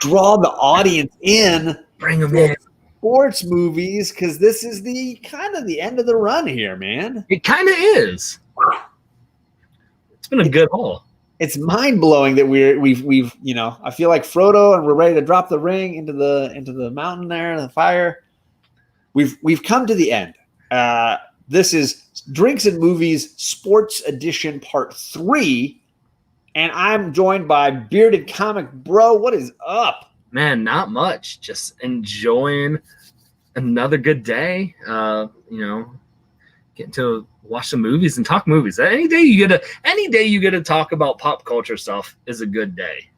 draw the audience in. Bring them in. Sports movies, because this is the kind of the end of the run here, man. It kind of is. It's been a good haul. It's mind blowing that we've I feel like Frodo and we're ready to drop the ring into the mountain there, the fire. We've come to the end. This is Drinks and Movies Sports Edition Part 3, and I'm joined by Bearded Comic Bro. What is up? Man, not much. Just enjoying another good day. Getting to watch some movies and talk movies. Any day you get to talk about pop culture stuff is a good day,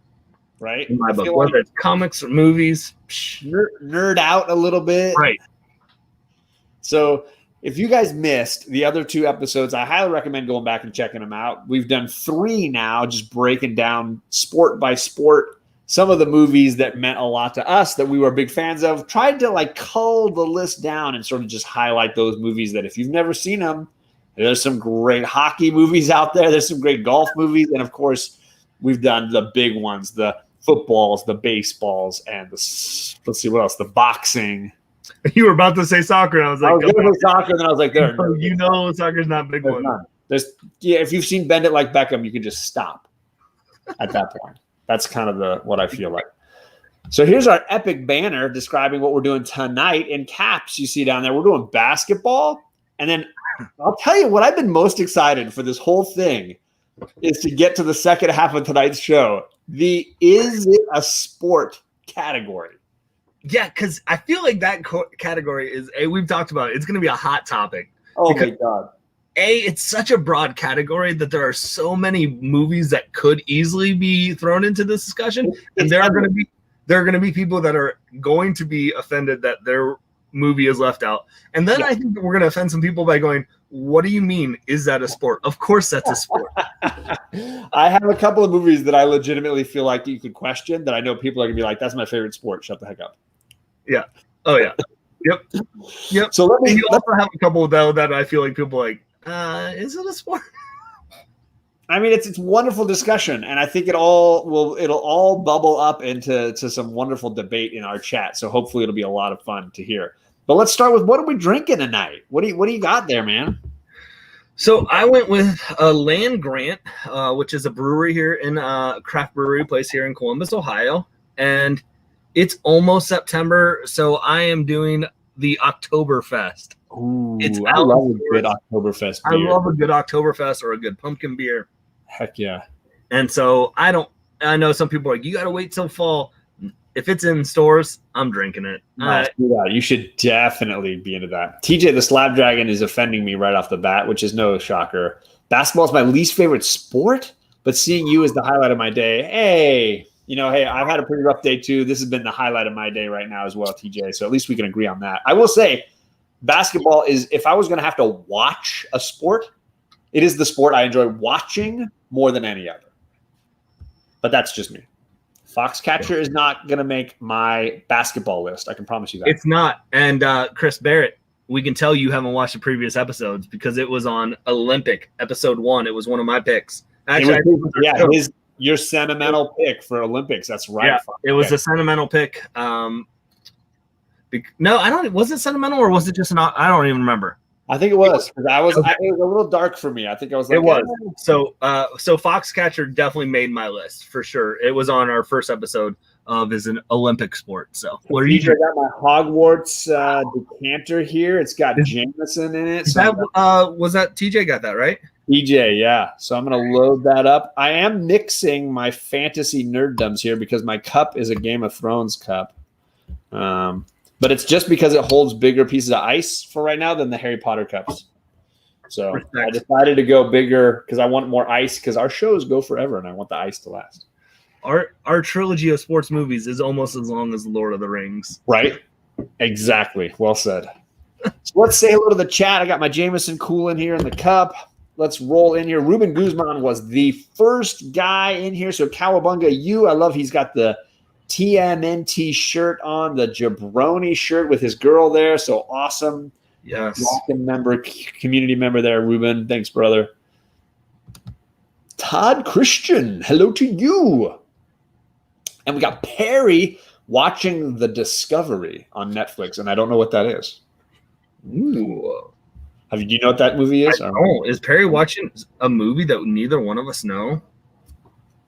right? In my book, whether it's comics or movies, nerd out a little bit, right? So, if you guys missed the other 2 episodes, I highly recommend going back and checking them out. We've done 3 now, just breaking down sport by sport some of the movies that meant a lot to us that we were big fans of. Tried to cull the list down and sort of just highlight those movies that if you've never seen them, there's some great hockey movies out there. There's some great golf movies. And of course, we've done the big ones, the footballs, the baseballs, and let's see what else, the boxing. You were about to say soccer, and I was like, going to soccer, and then I was like, soccer's not a big one. If you've seen Bend It Like Beckham, you can just stop at that point. That's kind of what I feel like. So here's our epic banner describing what we're doing tonight. In caps, you see down there, we're doing basketball. And then I'll tell you what I've been most excited for this whole thing is to get to the second half of tonight's show. The Is It a Sport category. Yeah, because I feel like that category is, we've talked about it. It's going to be a hot topic. Oh, my God. It's such a broad category that there are so many movies that could easily be thrown into this discussion, and there are going to be people that are going to be offended that their movie is left out. And then I think that we're going to offend some people by going, "What do you mean? Is that a sport? Of course, that's a sport." I have a couple of movies that I legitimately feel like you could question that I know people are going to be like, "That's my favorite sport. Shut the heck up." Yeah. Oh yeah. Yep. So you also have a couple though that I feel like people are like. Is it a sport? I mean, it's wonderful discussion, and I think it'll all bubble up into some wonderful debate in our chat. So hopefully it'll be a lot of fun to hear. But let's start with what are we drinking tonight? What do you got there, man? So I went with Land Grant, which is a brewery here in a craft brewery place here in Columbus, Ohio, and it's almost September, so I am doing the Oktoberfest. Ooh, I love a good Oktoberfest beer. I love a good Oktoberfest or a good pumpkin beer. Heck yeah. And so I know some people are like, you got to wait till fall. If it's in stores, I'm drinking it. You should definitely be into that. TJ, the Slab Dragon, is offending me right off the bat, which is no shocker. Basketball is my least favorite sport, but seeing you is the highlight of my day. Hey, I've had a pretty rough day too. This has been the highlight of my day right now as well, TJ. So at least we can agree on that. I will say, basketball is, if I was going to have to watch a sport, it is the sport I enjoy watching more than any other. But that's just me. Foxcatcher is not going to make my basketball list. I can promise you that. It's not. And Chris Barrett, we can tell you haven't watched the previous episodes because it was on Olympic episode 1. It was one of my picks. Actually, your sentimental pick for Olympics. That's right. Yeah, it was a sentimental pick. No, I don't. Was it sentimental or was it just I don't even remember. I think it was because it was a little dark for me. I think I was like, it was. So Foxcatcher definitely made my list for sure. It was on our first episode of is an Olympic sport. So what are you? I got my Hogwarts decanter here. It's got Jameson in it. Was that TJ got that right? TJ, yeah. So I'm gonna load that up. I am mixing my fantasy nerddoms here because my cup is a Game of Thrones cup. But it's just because it holds bigger pieces of ice for right now than the Harry Potter cups. So I decided to go bigger because I want more ice because our shows go forever and I want the ice to last. Our trilogy of sports movies is almost as long as The Lord of the Rings. Right? Exactly. Well said. So let's say hello to the chat. I got my Jameson cooling here in the cup. Let's roll in here. Ruben Guzman was the first guy in here. So Cowabunga, I love he's got the TMNT shirt on, the Jabroni shirt with his girl there. So awesome. Yes. Community member there, Ruben. Thanks, brother. Todd Christian, hello to you. And we got Perry watching The Discovery on Netflix, and I don't know what that is. Ooh. Do you know what that movie is? Is Perry watching a movie that neither one of us know?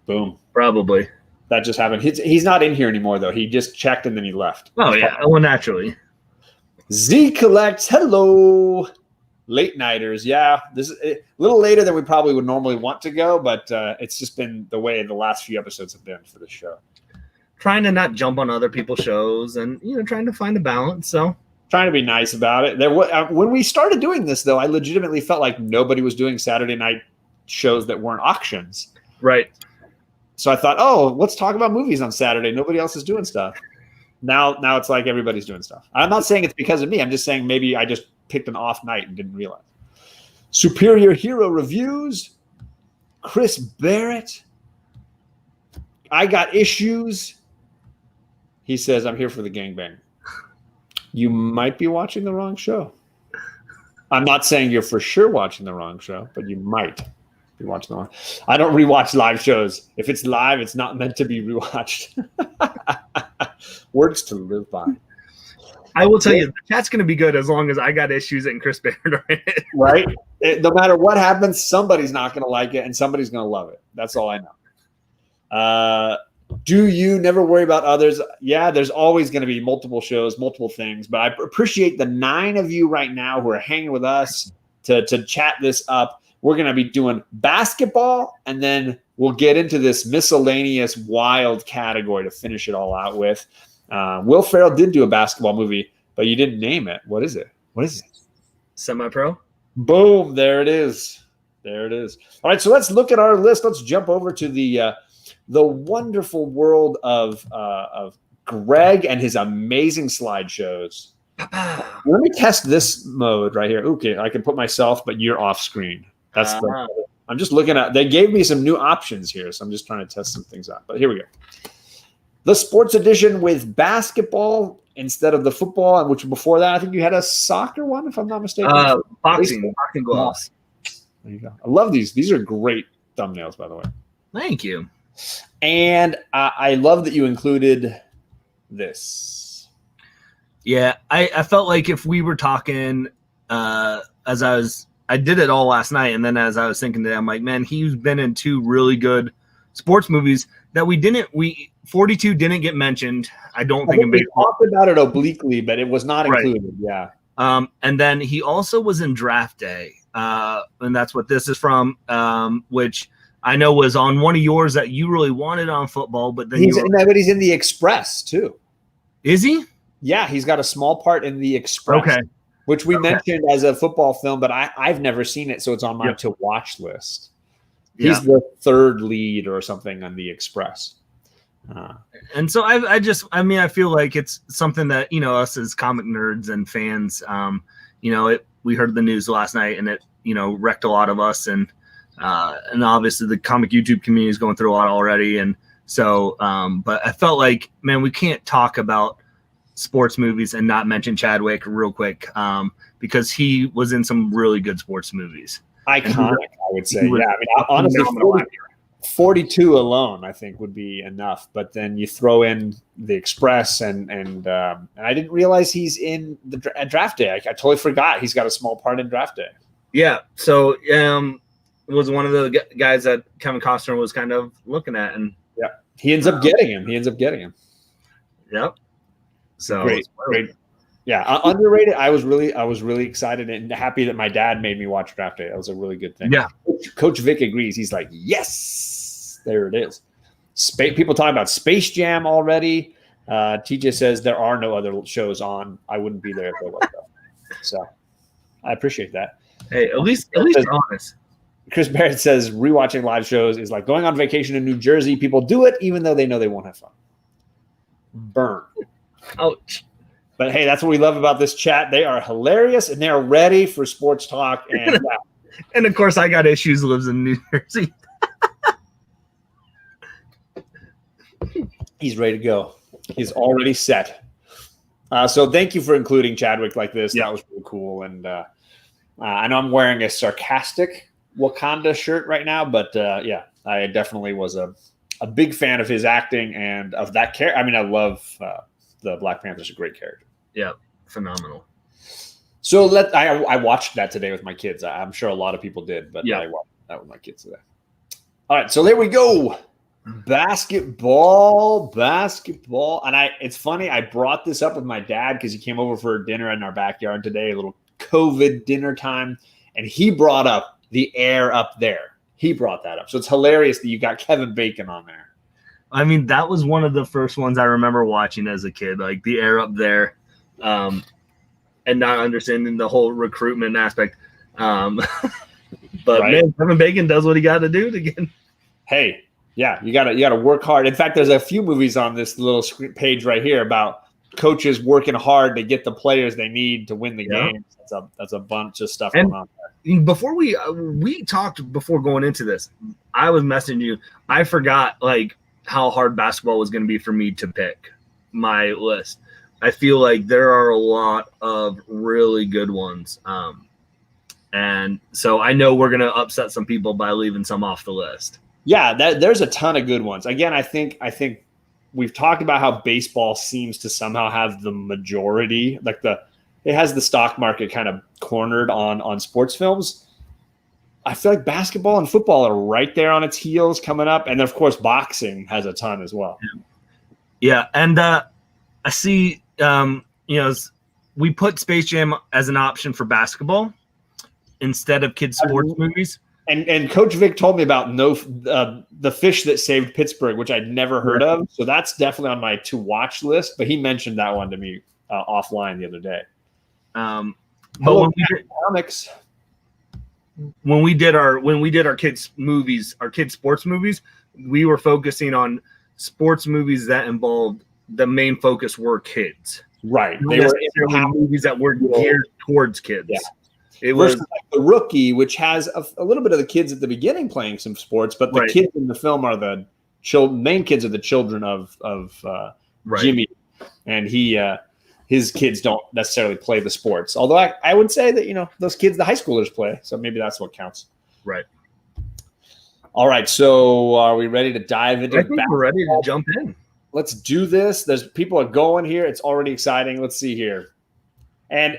Boom. Probably. That just happened. He's not in here anymore, though. He just checked and then he left. Oh, yeah. Well, naturally. Z collects. Hello. Late nighters. Yeah. This is a little later than we probably would normally want to go, but it's just been the way the last few episodes have been for the show. Trying to not jump on other people's shows and, trying to find a balance. So trying to be nice about it. When we started doing this, though, I legitimately felt like nobody was doing Saturday night shows that weren't auctions. Right. So I thought, let's talk about movies on Saturday. Nobody else is doing stuff. Now it's like everybody's doing stuff. I'm not saying it's because of me. I'm just saying maybe I just picked an off night and didn't realize. Superior Hero reviews. Chris Barrett. I got issues. He says, I'm here for the gangbang. You might be watching the wrong show. I'm not saying you're for sure watching the wrong show, but you might be watching the wrong. I don't rewatch live shows. If it's live, it's not meant to be rewatched. Words to live by. I will tell you, the chat's going to be good as long as I got issues and Chris Barrett are in it. Right? No matter what happens, somebody's not going to like it and somebody's going to love it. That's all I know. Do you never worry about others? Yeah, there's always going to be multiple shows, multiple things. But I appreciate the 9 of you right now who are hanging with us to chat this up. We're going to be doing basketball, and then we'll get into this miscellaneous wild category to finish it all out with. Will Ferrell did do a basketball movie, but you didn't name it. What is it? Semi-pro? Boom. There it is. All right, so let's look at our list. Let's jump over to the wonderful world of Greg and his amazing slideshows. Let me test this mode right here. Okay, I can put myself, but you're off screen. I'm just looking at. They gave me some new options here, so I'm just trying to test some things out. But here we go. The sports edition with basketball instead of the football, and which before that, I think you had a soccer one, if I'm not mistaken. Boxing gloves. There you go. I love these. These are great thumbnails, by the way. Thank you. And I love that you included this. Yeah, I felt like if we were talking I did it all last night, and then as I was thinking today, I'm like, man, he's been in 2 really good sports movies that 42 didn't get mentioned. I don't think we talked about it obliquely, but it was not included. Right. Yeah. And then he also was in Draft Day, and that's what this is from, which I know was on one of yours that you really wanted on football, but then but he's in The Express too. Is he? Yeah, he's got a small part in The Express. Okay. Which we mentioned as a football film, but I've never seen it, so it's on my to-watch list. He's the 3rd lead or something on The Express. And so I feel like it's something that, us as comic nerds and fans, we heard the news last night and it, wrecked a lot of us. And obviously the comic YouTube community is going through a lot already. And so, but I felt like, man, we can't talk about sports movies and not mention Chadwick real quick, because he was in some really good sports movies. Iconic, I would say. Yeah, I mean, honestly, 42 alone, I think, would be enough. But then you throw in The Express, and I didn't realize he's in the Draft Day. I totally forgot he's got a small part in Draft Day. Yeah. So it was one of the guys that Kevin Costner was kind of looking at, and he ends up getting him. Yep. So great. Yeah, underrated. I was really excited and happy that my dad made me watch Draft Day. That was a really good thing. Yeah. Coach Vic agrees. He's like, yes, there it is. People talking about Space Jam already. TJ says there are no other shows on. I wouldn't be there if there was. So I appreciate that. Hey, at least you're honest. Chris Barrett says rewatching live shows is like going on vacation in New Jersey. People do it even though they know they won't have fun. Burn. Ouch. But hey, that's what we love about this chat. They are hilarious and they are ready for sports talk. And and of course, I got issues. Lives in New Jersey. He's ready to go. He's already set. So thank you for including Chadwick like this. That was really cool. And I know I'm wearing a sarcastic Wakanda shirt right now, but I definitely was a a big fan of his acting and of that character. I mean, I love the Black Panther's a great character. Yeah, phenomenal. So I watched that today with my kids. I'm sure a lot of people did, but I watched that with my kids today. All right, so there we go. Basketball. And it's funny, I brought this up with my dad because he came over for dinner in our backyard today, a little COVID dinner time, and he brought up the air up there. He brought that up. So it's hilarious that you got Kevin Bacon on there. I mean, that was one of the first ones I remember watching as a kid, like the air up there, and not understanding the whole recruitment aspect. But man, Kevin Bacon does what he got to do to get. Hey, yeah, you gotta work hard. In fact, there's a few movies on this little page right here about coaches working hard to get the players they need to win the game. That's a bunch of stuff going on there. Before we talked before going into this, I was messaging you. I forgot like how hard basketball was going to be for me to pick my list. I feel like there are a lot of really good ones, and so I know we're going to upset some people by leaving some off the list. Yeah, there's a ton of good ones. Again, I think we've talked about how baseball seems to somehow have the majority, like it has the stock market kind of cornered on sports films. I feel like basketball and football are right there on its heels coming up. And of course, boxing has a ton as well. Yeah. And I see, we put Space Jam as an option for basketball instead of kids' sports movies. And Coach Vic told me about the fish that saved Pittsburgh, which I'd never heard of. So that's definitely on my to watch list. But he mentioned that one to me offline the other day. But when we did our kids movies, our kids sports movies, we were focusing on sports movies that involved the main focus were kids. Right. They were movies that were geared towards kids. Yeah. It was like The Rookie, which has a little bit of the kids at the beginning playing some sports, but the kids in the film are the main kids are the children of Jimmy, and his kids don't necessarily play the sports. Although I would say that those kids, the high schoolers play, so maybe that's what counts. Right. All right. So are we ready to dive into? I think we're ready to jump in. Let's do this. There's people are going here. It's already exciting. Let's see here. And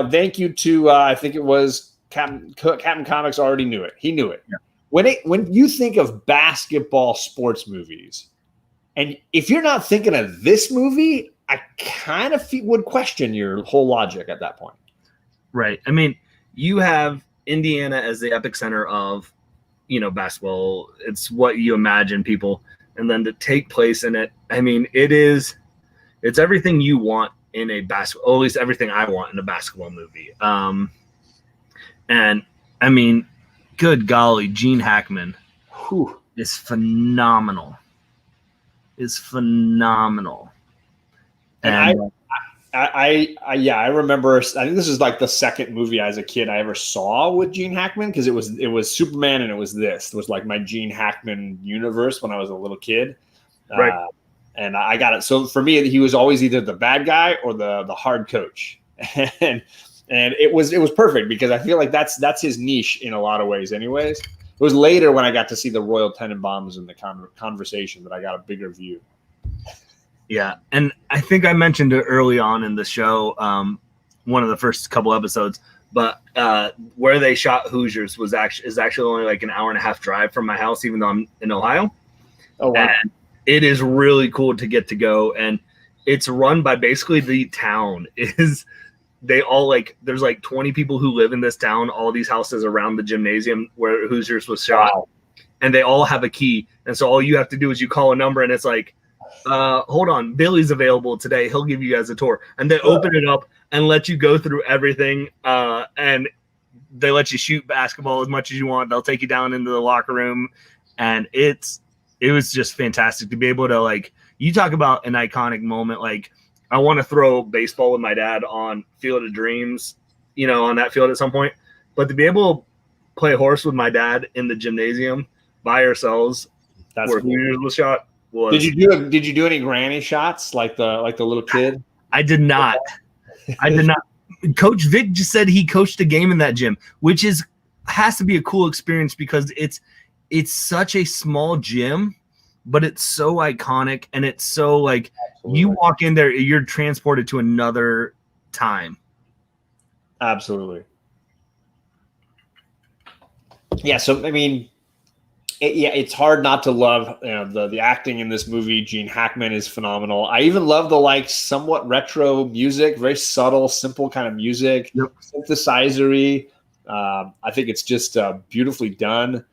thank you to I think it was Captain Comics already knew it. He knew it. Yeah. When you think of basketball sports movies, and if you're not thinking of this movie, I kind of would question your whole logic at that point. Right. I mean, you have Indiana as the epicenter of basketball. It's what you imagine people, and then to take place in it. I mean, it's everything you want in a basketball, or at least everything I want in a basketball movie. And I mean, good golly, Gene Hackman is phenomenal. And I remember. I think this is like the second movie as a kid I ever saw with Gene Hackman, because it was Superman and it was like my Gene Hackman universe when I was a little kid. Right. And I got it. So for me, he was always either the bad guy or the hard coach, and it was perfect because I feel like that's his niche in a lot of ways. Anyways, it was later when I got to see the Royal Tenenbaums in the conversation that I got a bigger view. Yeah, and I think I mentioned it early on in the show, one of the first couple episodes, but where they shot Hoosiers is actually only like an hour and a half drive from my house, even though I'm in Ohio. Oh wow. And it is really cool to get to go, and it's run by basically the town. They all there's like 20 people who live in this town, all these houses around the gymnasium where Hoosiers was shot. Wow. And they all have a key. And so all you have to do is you call a number and it's like, hold on, Billy's available today. He'll give you guys a tour. And they open it up and let you go through everything. And they let you shoot basketball as much as you want. They'll take you down into the locker room. And it was just fantastic to be able to you talk about an iconic moment. I want to throw baseball with my dad on Field of Dreams, on that field at some point. But to be able to play horse with my dad in the gymnasium by ourselves, that's where cool. Hoosiers was shot. Did you do any granny shots like the little kid? I did not. Coach Vic just said he coached a game in that gym, which has to be a cool experience because it's such a small gym but it's so iconic, and it's so like Absolutely. you walk in there, you're transported to another time. Absolutely. Yeah. So, I mean, it's hard not to love the acting in this movie. Gene Hackman is phenomenal. I even love the like somewhat retro music, very subtle, simple kind of music, synthesizer-y. I think it's just beautifully done.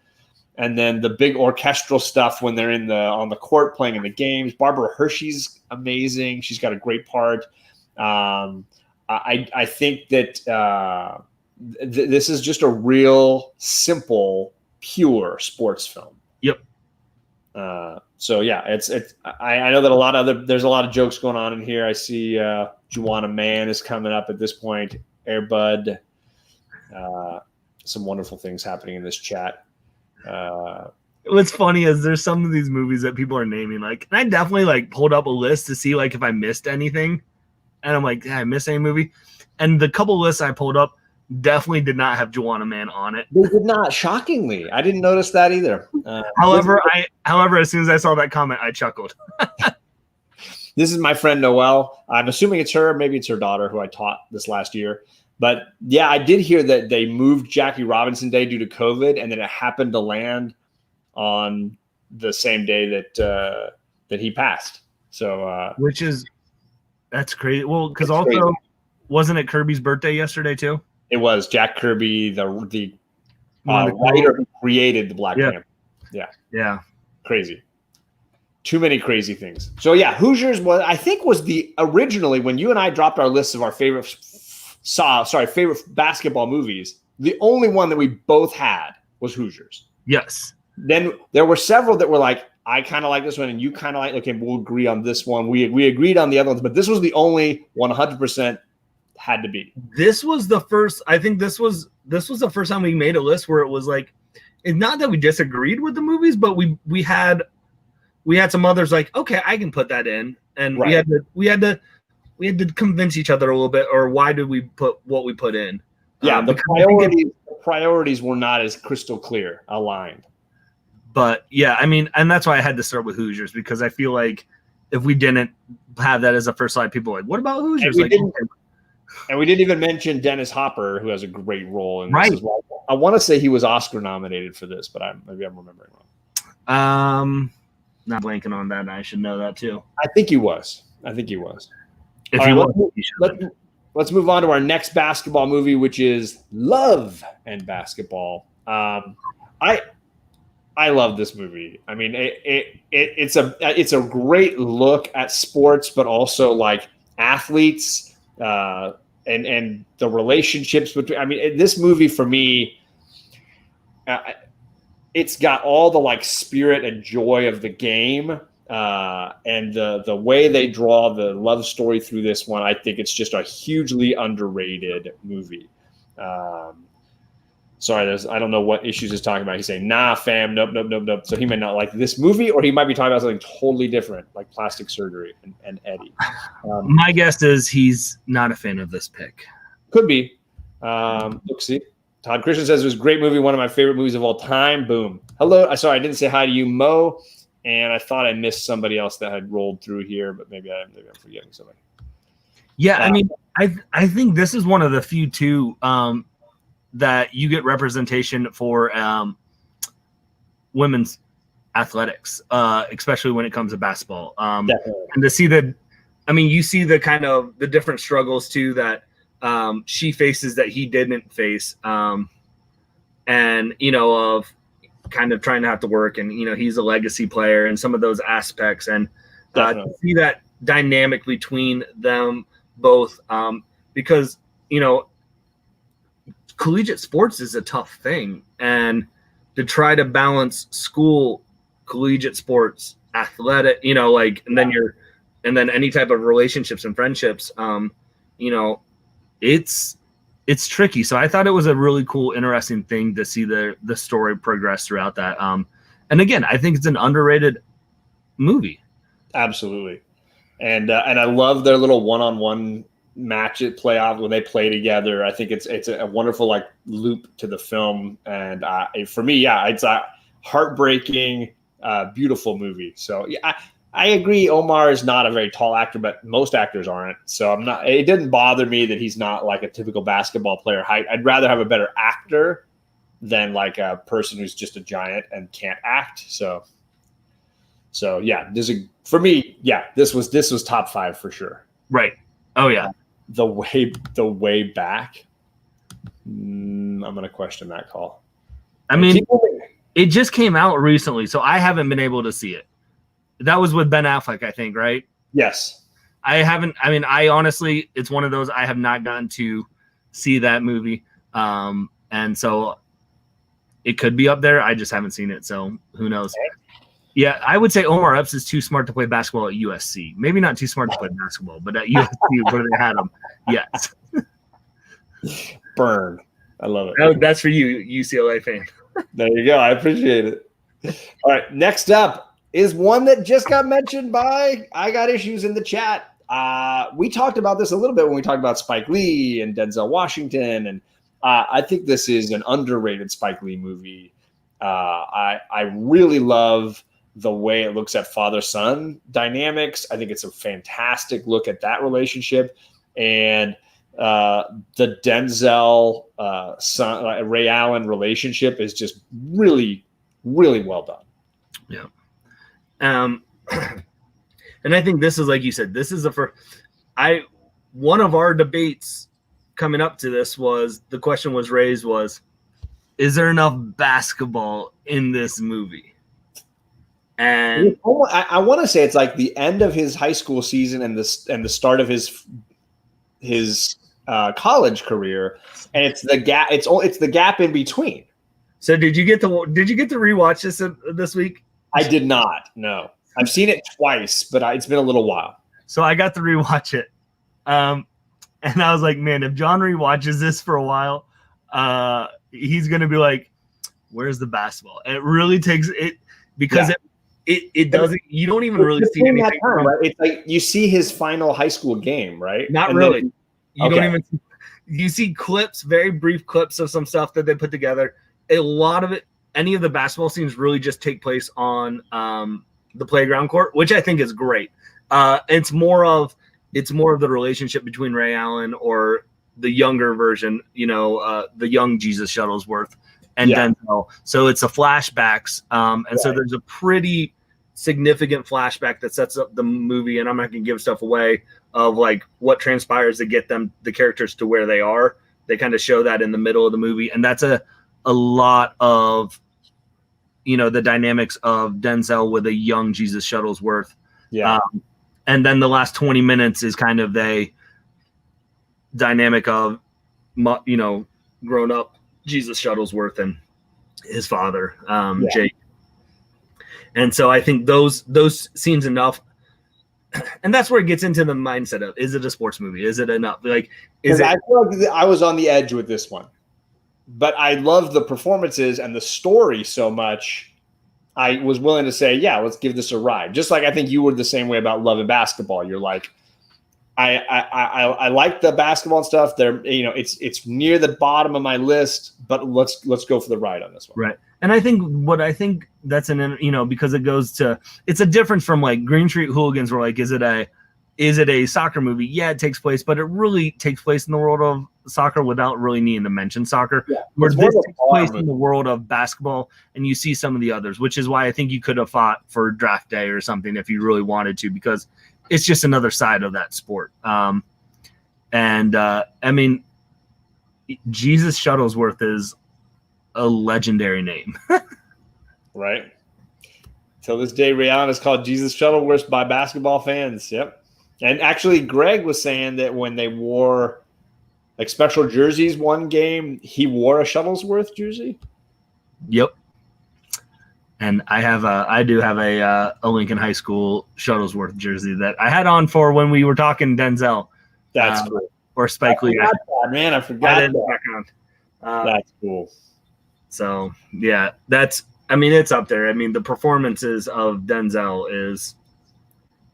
And then the big orchestral stuff when they're on the court playing in the games. Barbara Hershey's amazing. She's got a great part. I think that this is just a real simple, pure sports film. Yep. So yeah, I know that there's a lot of jokes going on in here. I see Juwanna Mann is coming up at this point. Air Bud. Some wonderful things happening in this chat. What's funny is there's some of these movies that people are naming, like, and I definitely like pulled up a list to see like if I missed anything, and I'm like, did I miss any movie? And the couple lists I pulled up definitely did not have Juwanna Mann on it. They did not, shockingly. I didn't notice that either. However, as soon as I saw that comment, I chuckled. This is my friend Noelle. I'm assuming it's her. Maybe it's her daughter who I taught this last year. But yeah, I did hear that they moved Jackie Robinson Day due to COVID, and then it happened to land on the same day that he passed. So, that's crazy. Well, because also crazy. Wasn't it Kirby's birthday yesterday too? It was. Jack Kirby, the writer who created the Black Panther. Yeah, crazy. Too many crazy things. So yeah, Hoosiers was the originally when you and I dropped our lists of our favorite basketball movies. The only one that we both had was Hoosiers. Yes. Then there were several that were like, I kind of like this one, and you kind of like. Okay, we'll agree on this one. We agreed on the other ones, but this was the only 100% had to be. This was the first. I think this was the first time we made a list where it was like, it's not that we disagreed with the movies, but we had some others like, okay, I can put that in, and right. we had to convince each other a little bit, or why did we put what we put in? Yeah, the priorities were not as crystal clear aligned. But yeah, I mean, and that's why I had to start with Hoosiers, because I feel like if we didn't have that as a first slide, people were like, what about Hoosiers? And we didn't even mention Dennis Hopper, who has a great role in this as well. I want to say he was Oscar nominated for this, but maybe I'm remembering wrong. Not blanking on that. I should know that too. I think he was. If he was, let's move on to our next basketball movie, which is Love and Basketball. I love this movie. I mean, it's a great look at sports, but also like athletes and the relationships between. I mean, this movie for me, it's got all the like spirit and joy of the game, and the way they draw the love story through this one. I think it's just a hugely underrated movie. Sorry, I don't know what issues he's talking about. He's saying, nah, fam, nope. So he may not like this movie, or he might be talking about something totally different, like plastic surgery and Eddie. My guess is he's not a fan of this pick. Could be. See. Todd Christian says it was a great movie, one of my favorite movies of all time. Boom. Hello. Sorry, I didn't say hi to you, Mo, and I thought I missed somebody else that had rolled through here, but maybe I'm forgetting somebody. Yeah, I mean, I think this is one of the few too that you get representation for women's athletics, especially when it comes to basketball. And to see that, I mean, you see the kind of the different struggles too that she faces that he didn't face, and of kind of trying to have to work, and he's a legacy player and some of those aspects, and to see that dynamic between them both, because collegiate sports is a tough thing, and to try to balance school, collegiate sports, athletic, and then any type of relationships and friendships, it's tricky. So I thought it was a really cool, interesting thing to see the story progress throughout that. And again, I think it's an underrated movie. Absolutely. And I love their little one-on-one match at playoff when they play together. I think it's a wonderful like loop to the film. And for me, yeah, it's heartbreaking, Beautiful movie. So yeah, I agree. Omar is not a very tall actor, but most actors aren't. So I'm not. It didn't bother me that he's not like a typical basketball player height. I'd rather have a better actor than like a person who's just a giant and can't act. So yeah, for me, yeah, this was top 5 for sure. Right. Oh yeah. The way back. I'm gonna question that call. I mean, it just came out recently, so I haven't been able to see it. That was with Ben Affleck, I think, right? Yes. I haven't. I mean, I honestly, it's one of those I have not gotten to see that movie, and so it could be up there. I just haven't seen it, so who knows? Yeah, I would say Omar Epps is too smart to play basketball at USC. Maybe not too smart to play basketball, but at USC where they had him, yes. Burn. I love it. Oh, that's for you, UCLA fan. There you go. I appreciate it. All right, next up is one that just got mentioned by I Got Issues in the chat. We talked about this a little bit when we talked about Spike Lee and Denzel Washington, and I think this is an underrated Spike Lee movie. I really love the way it looks at father-son dynamics. I think it's a fantastic look at that relationship, and the Denzel son, Ray Allen relationship is just really, really well done. Yeah. And I think this is, like you said, this is the first. One of our debates coming up to this was the question was raised was, is there enough basketball in this movie? And I want to say it's like the end of his high school season and the start of his college career, and it's the gap. It's the gap in between. So did you get to rewatch this week? I did not. No, I've seen it twice, but it's been a little while. So I got to rewatch it, and I was like, man, if John rewatches this for a while, he's gonna be like, "Where's the basketball?" And it really takes it because it doesn't. You don't even really see anything. That time, right? It's like you see his final high school game, right? Not and really. You don't even. You see clips, very brief clips of some stuff that they put together. A lot of it, any of the basketball scenes, really just take place on the playground court, which I think is great. It's more of the relationship between Ray Allen or the younger version, the young Jesus Shuttlesworth and Denzel. So it's a flashbacks, so there's a pretty significant flashback that sets up the movie, and I'm not gonna give stuff away of like what transpires to get the characters to where they are. They kind of show that in the middle of the movie, and that's a lot of the dynamics of Denzel with a young Jesus Shuttlesworth. And then the last 20 minutes is kind of the dynamic of grown up Jesus Shuttlesworth and his father, Jake. And so I think those scenes enough, and that's where it gets into the mindset of, is it a sports movie? Is it enough? Like, I feel like I was on the edge with this one, but I love the performances and the story so much. I was willing to say, yeah, let's give this a ride. Just like I think you were the same way about Love and Basketball. You're like, I like the basketball and stuff. There, it's near the bottom of my list, but let's go for the ride on this one. Right. And I think that's because it goes to, it's a difference from like Green Street Hooligans, where like, is it a soccer movie? Yeah, it takes place, but it really takes place in the world of soccer without really needing to mention soccer. Yeah, where this takes place in the world of basketball, and you see some of the others, which is why I think you could have fought for draft day or something if you really wanted to, because it's just another side of that sport. I mean, Jesus Shuttlesworth is a legendary name. Right. Till this day, Rihanna is called Jesus Shuttlesworth by basketball fans. Yep. And actually, Greg was saying that when they wore like special jerseys one game, he wore a Shuttlesworth jersey. Yep. And I do have a Lincoln High School Shuttlesworth jersey that I had on for when we were talking Denzel. That's cool. Or Spike Lee. I forgot that. That's cool. So yeah, it's up there. I mean, the performances of Denzel is,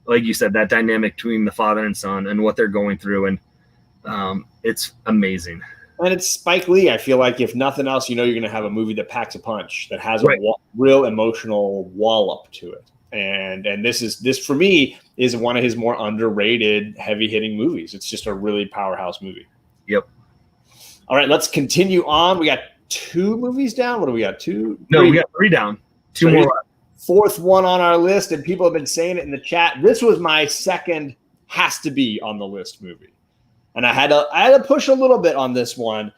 like you said, that dynamic between the father and son and what they're going through, and it's amazing. And it's Spike Lee. I feel like if nothing else, you're going to have a movie that packs a punch, that has Right. a real emotional wallop to it. And this for me is one of his more underrated, heavy hitting movies. It's just a really powerhouse movie. Yep. All right, let's continue on. We got 2 movies down. What do we got? 2? No, we got 3 down. 2 more left. 4th one on our list, and people have been saying it in the chat. This was my second has to be on the list movie. And I had to push a little bit on this one,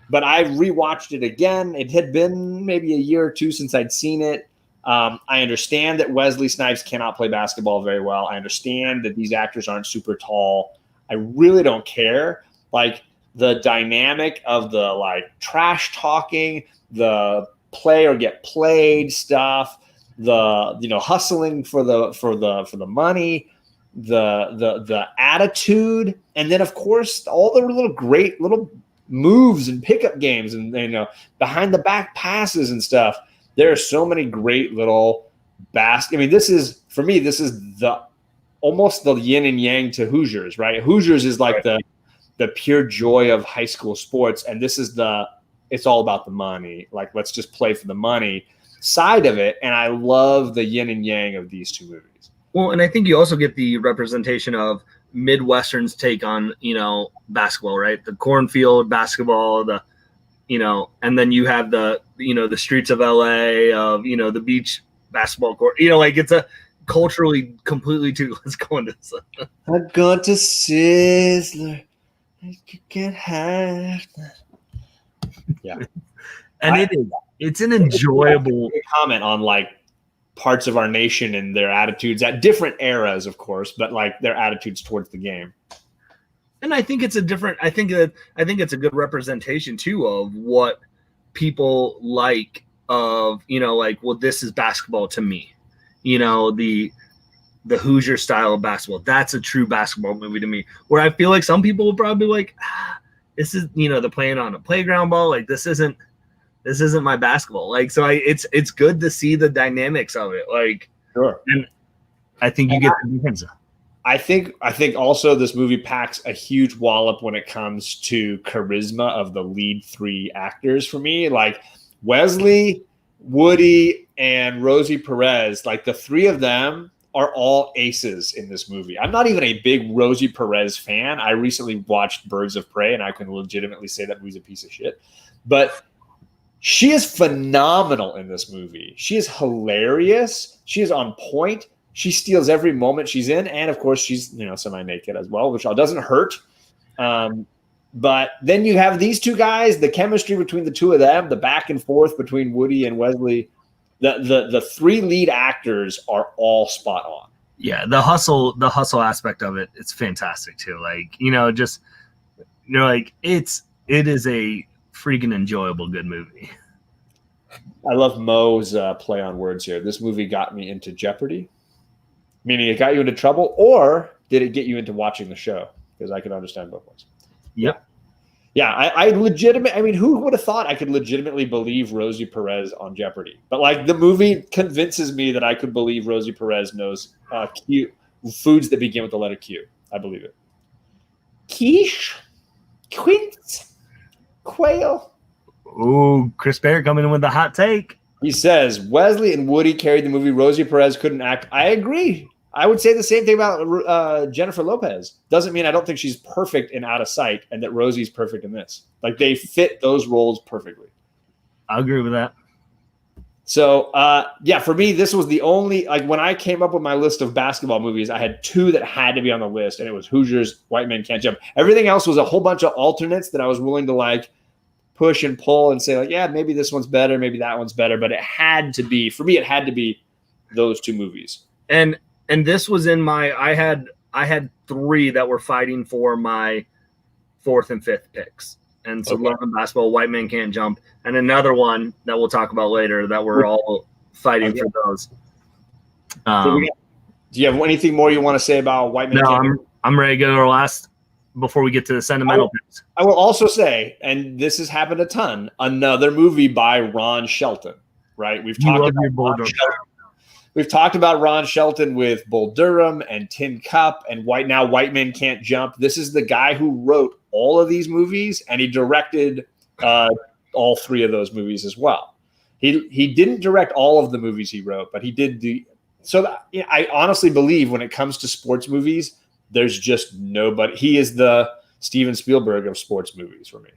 but I rewatched it again. It had been maybe a year or 2 since I'd seen it. I understand that Wesley Snipes cannot play basketball very well. I understand that these actors aren't super tall. I really don't care. Like the dynamic of the trash talking, the play or get played stuff, the hustling for the money, the attitude, and then of course all the great little moves and pickup games and behind the back passes and stuff. There are so many great little basket. I mean, this is the almost the yin and yang to Hoosiers, right? Hoosiers is like the pure joy of high school sports, and this is it's all about the money. Like, let's just play for the money side of it. And I love the yin and yang of these 2 movies. Well, and I think you also get the representation of Midwestern's take on, basketball, right? The cornfield basketball, and then you have the streets of LA, of, the beach basketball court, it's a culturally completely too. Let's go into this. I got to Sizzler. I can't have that. Yeah. And it's an enjoyable comment on parts of our nation and their attitudes at different eras, of course, but their attitudes towards the game. And I think it's I think it's a good representation too of what people like of, well, this is basketball to me, the Hoosier style of basketball. That's a true basketball movie to me, where I feel like some people will probably be like, this is, they're playing on a playground ball. Like, this isn't my basketball. So it's good to see the dynamics of it. Sure. And I think you get the difference. I think also this movie packs a huge wallop when it comes to charisma of the lead 3 actors for me. Like Wesley, Woody, and Rosie Perez, the 3 of them are all aces in this movie. I'm not even a big Rosie Perez fan. I recently watched Birds of Prey, and I can legitimately say that movie's a piece of shit. But she is phenomenal in this movie. She is hilarious. She is on point. She steals every moment she's in. And of course, she's, semi-naked as well, which doesn't hurt. But then you have these 2 guys, the chemistry between the 2 of them, the back and forth between Woody and Wesley. The 3 lead actors are all spot on. Yeah, the hustle aspect of it, it's fantastic too. It is a freaking enjoyable good movie. I love Mo's play on words here. This movie got me into Jeopardy, meaning it got you into trouble, or did it get you into watching the show? Because I can understand both ways. Yep. Yeah, I mean, who would have thought I could legitimately believe Rosie Perez on Jeopardy? But the movie convinces me that I could believe Rosie Perez knows foods that begin with the letter Q. I believe it. Quiche, quince, quail. Ooh, Chris Barrett coming in with the hot take. He says, Wesley and Woody carried the movie. Rosie Perez couldn't act. I agree. I would say the same thing about Jennifer Lopez. Doesn't mean I don't think she's perfect in Out of Sight and that Rosie's perfect in this. They fit those roles perfectly. I agree with that. So, for me, this was the only, when I came up with my list of basketball movies, I had 2 that had to be on the list, and it was Hoosiers, White Men Can't Jump. Everything else was a whole bunch of alternates that I was willing to push and pull and say maybe this one's better, maybe that one's better, but it had to be those 2 movies. And this was in I had 3 that were fighting for my 4th and 5th picks. And so Love and Basketball, White Men Can't Jump, and another one that we'll talk about later that we're all fighting for those. Do you have anything more you want to say about White Men Can't Jump? I'm ready to go to our last before we get to the sentimental picks. I will also say, and this has happened a ton, another movie by Ron Shelton, right? We've talked about Ron Shelton with Bull Durham and Tin Cup and White Men Can't Jump. This is the guy who wrote all of these movies, and he directed all 3 of those movies as well. He didn't direct all of the movies he wrote, but he did I honestly believe when it comes to sports movies, there's just nobody. He is the Steven Spielberg of sports movies for me.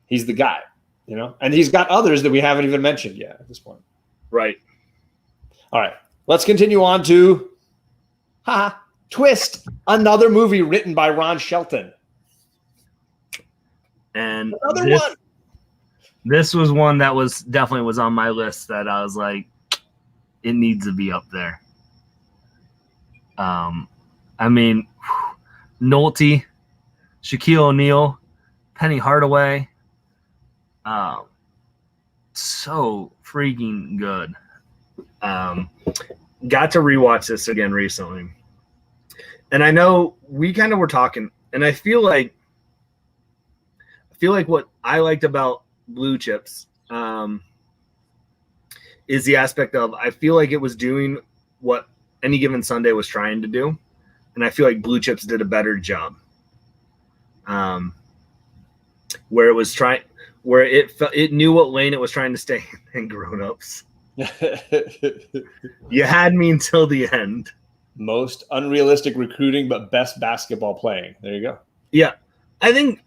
He's the guy, and he's got others that we haven't even mentioned yet at this point. Right. All right, let's continue on to Twist, another movie written by Ron Shelton. And another one. This was one that was definitely on my list that I was like, it needs to be up there. I mean, Nolte, Shaquille O'Neal, Penny Hardaway. So freaking good. Got to rewatch this again recently. And I know we kind of were talking, and I feel like what I liked about Blue Chips is the aspect of, I feel like it was doing what Any Given Sunday was trying to do, and I feel like Blue Chips did a better job. Where it was where it knew what lane it was trying to stay in, Grown Ups. You had me until the end. Most unrealistic recruiting, but best basketball playing. There you go. Yeah, I think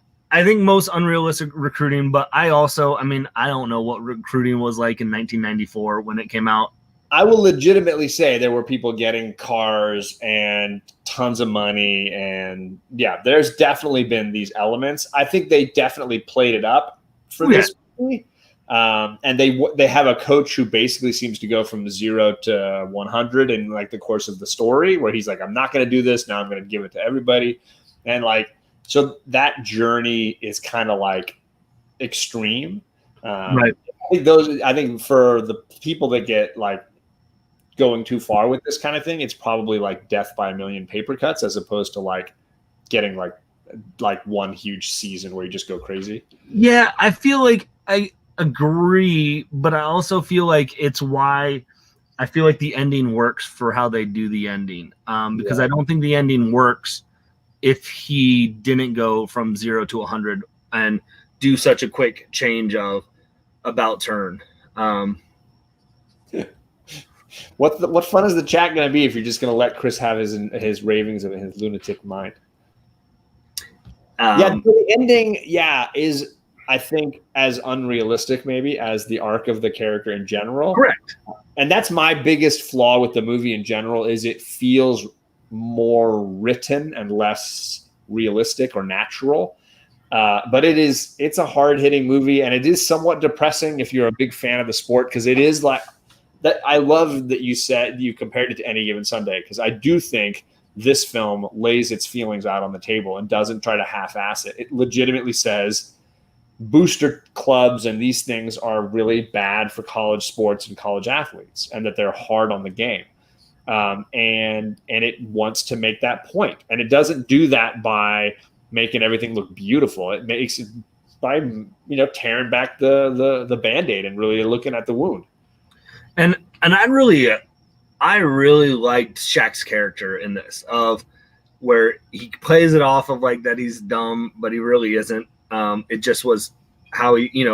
most unrealistic recruiting, but I don't know what recruiting was like in 1994 when it came out. I will legitimately say there were people getting cars and tons of money, and there's definitely been these elements. I think they definitely played it up for this movie. And they have a coach who basically seems to go from 0 to 100 in like the course of the story, where he's like, I'm not going to do this. Now I'm going to give it to everybody. And so that journey is kind of like extreme. Right. I think for the people that get like going too far with this kind of thing, it's probably like death by a million paper cuts, as opposed to like getting like one huge season where you just go crazy. Yeah. I feel like I agree, but I also feel like it's why I feel like the ending works for how they do the ending. Because I don't think the ending works if he didn't go from 0 to 100 and do such a quick change of about turn. What fun is the chat going to be if you're just going to let Chris have his ravings of his lunatic mind? The ending, is I think as unrealistic maybe as the arc of the character in general. Correct. And that's my biggest flaw with the movie in general, is it feels more written and less realistic or natural. But it's a hard-hitting movie, and it is somewhat depressing if you're a big fan of the sport, because it is like that. I love that you said you compared it to Any Given Sunday, because I do think this film lays its feelings out on the table and doesn't try to half-ass it. It legitimately says booster clubs and these things are really bad for college sports and college athletes, and that they're hard on the game. And it wants to make that point, and it doesn't do that by making everything look beautiful. It makes it by tearing back the Band-Aid and really looking at the wound. And I really liked Shaq's character in this, of where he plays it off of like that he's dumb, but he really isn't. It just was how he,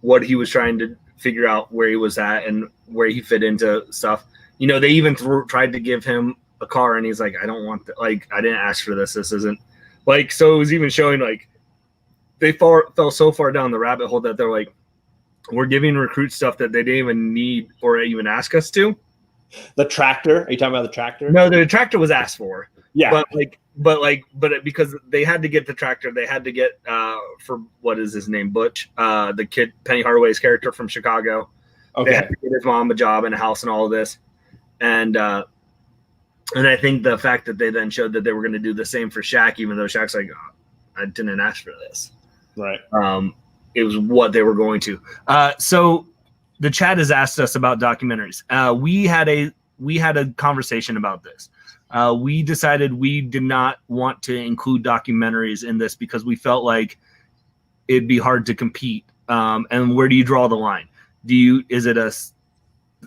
what he was trying to figure out where he was at and where he fit into stuff. They even tried to give him a car, and he's like, I don't want that. Like, I didn't ask for this. This isn't like, so it was even showing like they fell so far down the rabbit hole that they're like, we're giving recruits stuff that they didn't even need or even ask us to. The tractor? Are you talking about the tractor? No, the tractor was asked for. Yeah. But because they had to get the tractor, they had to get for what is his name, Butch, the kid, Penny Hardaway's character from Chicago. Okay. They had to get his mom a job and a house and all of this. And I think the fact that they then showed that they were going to do the same for Shaq, even though Shaq's like, oh, I didn't ask for this. Right. It was what they were going to. So the chat has asked us about documentaries. We had a conversation about this. We decided we did not want to include documentaries in this because we felt like it'd be hard to compete. And where do you draw the line? Is it a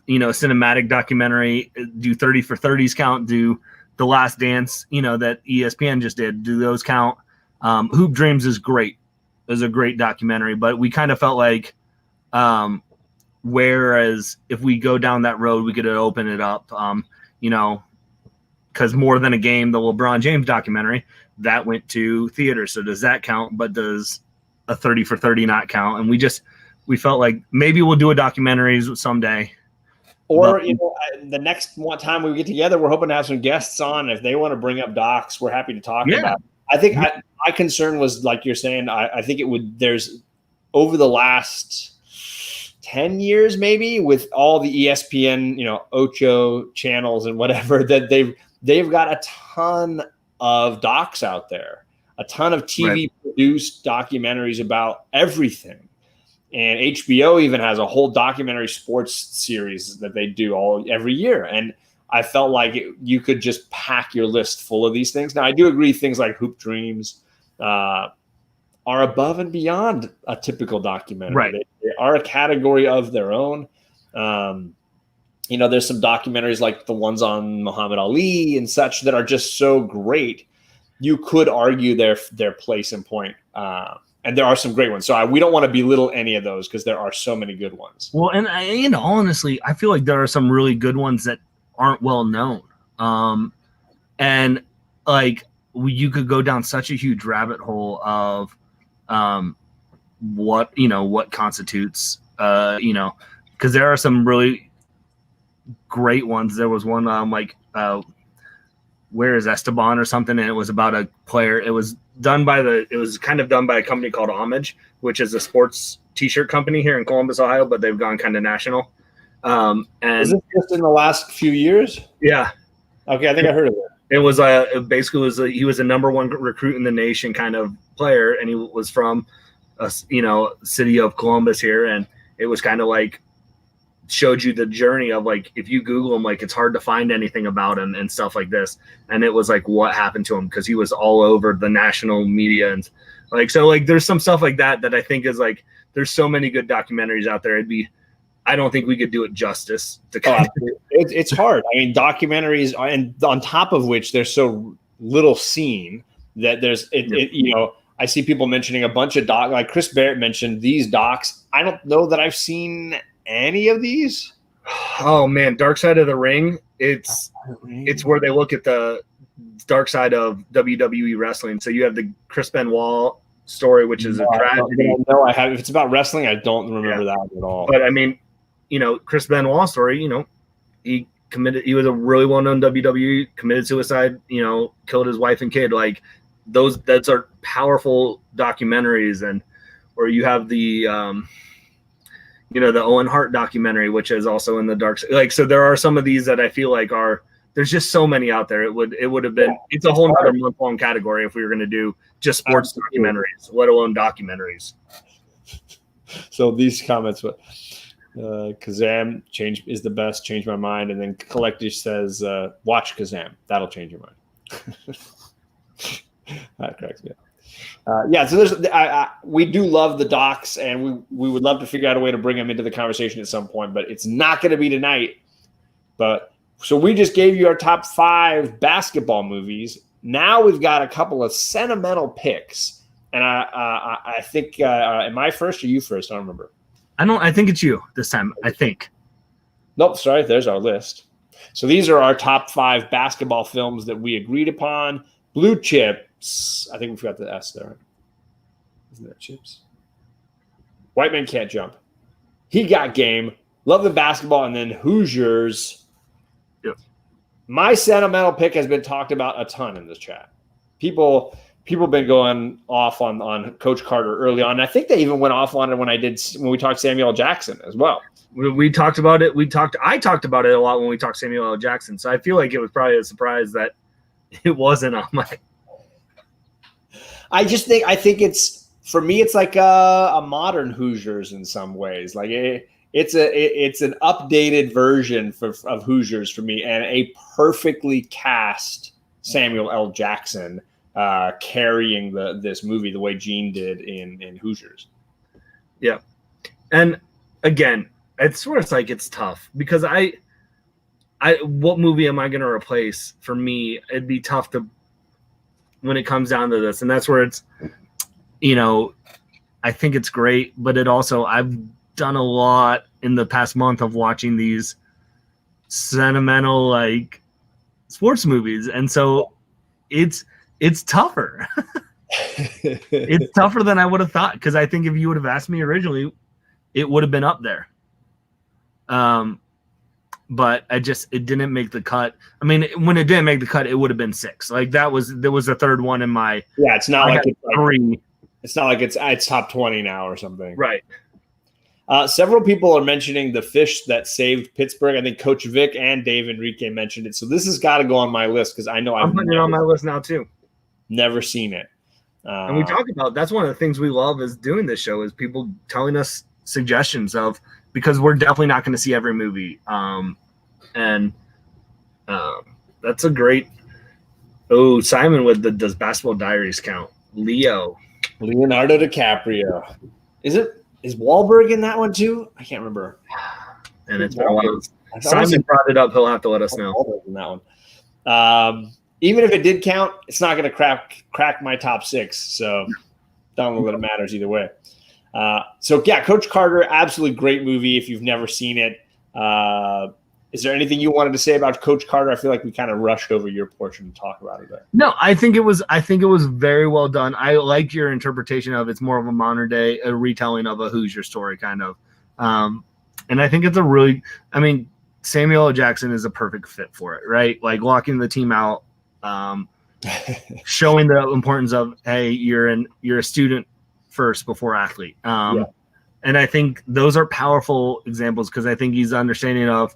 cinematic documentary? Do 30 for 30s count? Do The Last Dance, that ESPN just did, do those count? Hoop Dreams is great. It was a great documentary, but we kind of felt like, whereas if we go down that road, we could open it up, because More Than a Game, the LeBron James documentary, that went to theater. So does that count? But does a 30 for 30 not count? And we felt like maybe we'll do a documentary someday. Or, the next time we get together, we're hoping to have some guests on. If they want to bring up docs, we're happy to talk about it. I think my concern was, like you're saying, I think there's over the last 10 years, maybe, with all the ESPN, Ocho channels and whatever, that they've got a ton of docs out there, a ton of TV produced documentaries about everything. And HBO even has a whole documentary sports series that they do every year. And I felt like you could just pack your list full of these things. Now, I do agree things like Hoop Dreams are above and beyond a typical documentary. Right. They are a category of their own. There's some documentaries like the ones on Muhammad Ali and such that are just so great. You could argue their place and point. And there are some great ones. So we don't want to belittle any of those because there are so many good ones. Well, and honestly, I feel like there are some really good ones that aren't well known. And like you could go down such a huge rabbit hole of what constitutes, because there are some really great ones. There was one where is Esteban or something, and it was about a player. It was kind of done by a company called Homage, which is a sports t-shirt company here in Columbus, Ohio, but they've gone kind of national. And is it just in the last few years? Yeah. Okay, I think I heard of it. It was he was a number one recruit in the nation kind of player, and he was from city of Columbus here, and it was kind of like showed you the journey of like if you Google him, like it's hard to find anything about him and stuff like this. And it was like what happened to him because he was all over the national media and there's some stuff like that I think is like there's so many good documentaries out there. I don't think we could do it justice to it's hard. I mean, documentaries, and on top of which there's so little seen that I see people mentioning a bunch of docs, like Chris Barrett mentioned these docs. I don't know that I've seen any of these. Oh man, Dark Side of the Ring. It's where they look at the dark side of WWE wrestling. So you have the Chris Benoit story, which is a tragedy. No, I have. If it's about wrestling, I don't remember that at all. But I mean, Chris Benoit story. He was a really well-known WWE, committed suicide. Killed his wife and kid. Like that's are powerful documentaries, and or you have the the Owen Hart documentary, which is also in the dark side. Like, so there are some of these that I feel like there's just so many out there. It would have been, it's a whole other month-long category if we were going to do just sports documentaries, let alone documentaries. So these comments, Kazam is the best, change my mind. And then Collective says, watch Kazam. That'll change your mind. That cracks me up. So we do love the docs, and we would love to figure out a way to bring them into the conversation at some point, but it's not going to be tonight. But so we just gave you our top 5 basketball movies. Now we've got a couple of sentimental picks, and I think am I first or you first? I don't remember. I think it's you this time. I think. Nope. Sorry. There's our list. So these are our top 5 basketball films that we agreed upon. Blue Chips. I think we forgot the S there. Right? Isn't that Chips? White Man Can't Jump. He Got Game. Love the Basketball. And then Hoosiers. Yep. My sentimental pick has been talked about a ton in this chat. People have been going off on Coach Carter early on. I think they even went off on it when we talked Samuel L. Jackson as well. We talked about it. I talked about it a lot when we talked Samuel L. Jackson. So I feel like it was probably a surprise that it wasn't on my. I think it's, for me, it's like a modern Hoosiers in some ways. Like it's an updated version of Hoosiers for me, and a perfectly cast Samuel L. Jackson carrying this movie the way Gene did in Hoosiers. Yeah, and again, it's tough because what movie am I going to replace? For me, it'd be tough to. when it comes down to this, and that's where it's, I think it's great, but it also, I've done a lot in the past month of watching these sentimental like sports movies, and so it's tougher. It's tougher than I would have thought, because I think if you would have asked me originally, it would have been up there. But it didn't make the cut. I mean, when it didn't make the cut, it would have been 6. Like there was the third one in my. Yeah, it's not like it's 3. It's not like it's top 20 now or something. Right. Several people are mentioning the fish that saved Pittsburgh. I think Coach Vic and Dave Enrique mentioned it. So this has got to go on my list, because I know I'm putting it on my list now too. Never seen it. And we talk about, that's one of the things we love is doing this show, is people telling us suggestions of, because we're definitely not going to see every movie. That's a great. Oh, Simon with the Does Basketball Diaries count? Leonardo DiCaprio. Is Wahlberg in that one too? I can't remember. And it's been a while. Simon brought it up. He'll have to let us know. Wahlberg in that one. Even if it did count, it's not going to crack my top 6. So don't know that it matters either way. So yeah, Coach Carter, absolutely great movie. If you've never seen it, is there anything you wanted to say about Coach Carter? I feel like we kind of rushed over your portion to talk about it there. No, I think it was very well done. I like your interpretation of it's more of a modern day, a retelling of a Hoosier story kind of. And I think it's Samuel L. Jackson is a perfect fit for it, right? Like locking the team out, showing the importance of, hey, you're a student first before athlete. And I think those are powerful examples, because I think he's understanding of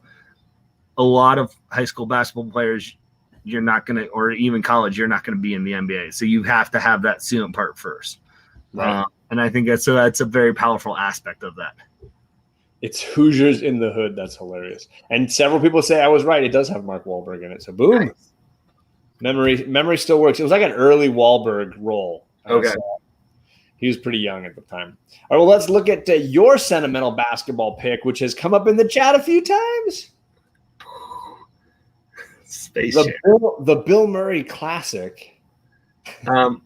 a lot of high school basketball players, you're not going to, or even college, you're not going to be in the NBA. So you have to have that student part first. Right. And I think that's a very powerful aspect of that. It's Hoosiers in the Hood. That's hilarious. And several people say I was right. It does have Mark Wahlberg in it. So boom. Nice. Memory still works. It was like an early Wahlberg role. Okay. He was pretty young at the time. All right, well, let's look at your sentimental basketball pick, which has come up in the chat a few times. Space the Bill Murray classic. If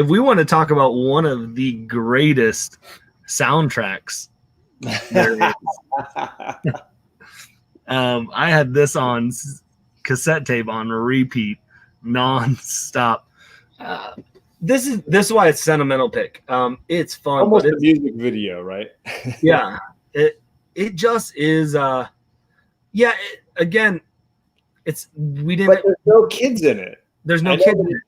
we want to talk about one of the greatest soundtracks there is, I had this on cassette tape on repeat nonstop. This is why it's sentimental pick. It's fun. Almost a music video, right? Yeah. It just is. Again, we didn't. But there's no kids in it. There's no kids in it.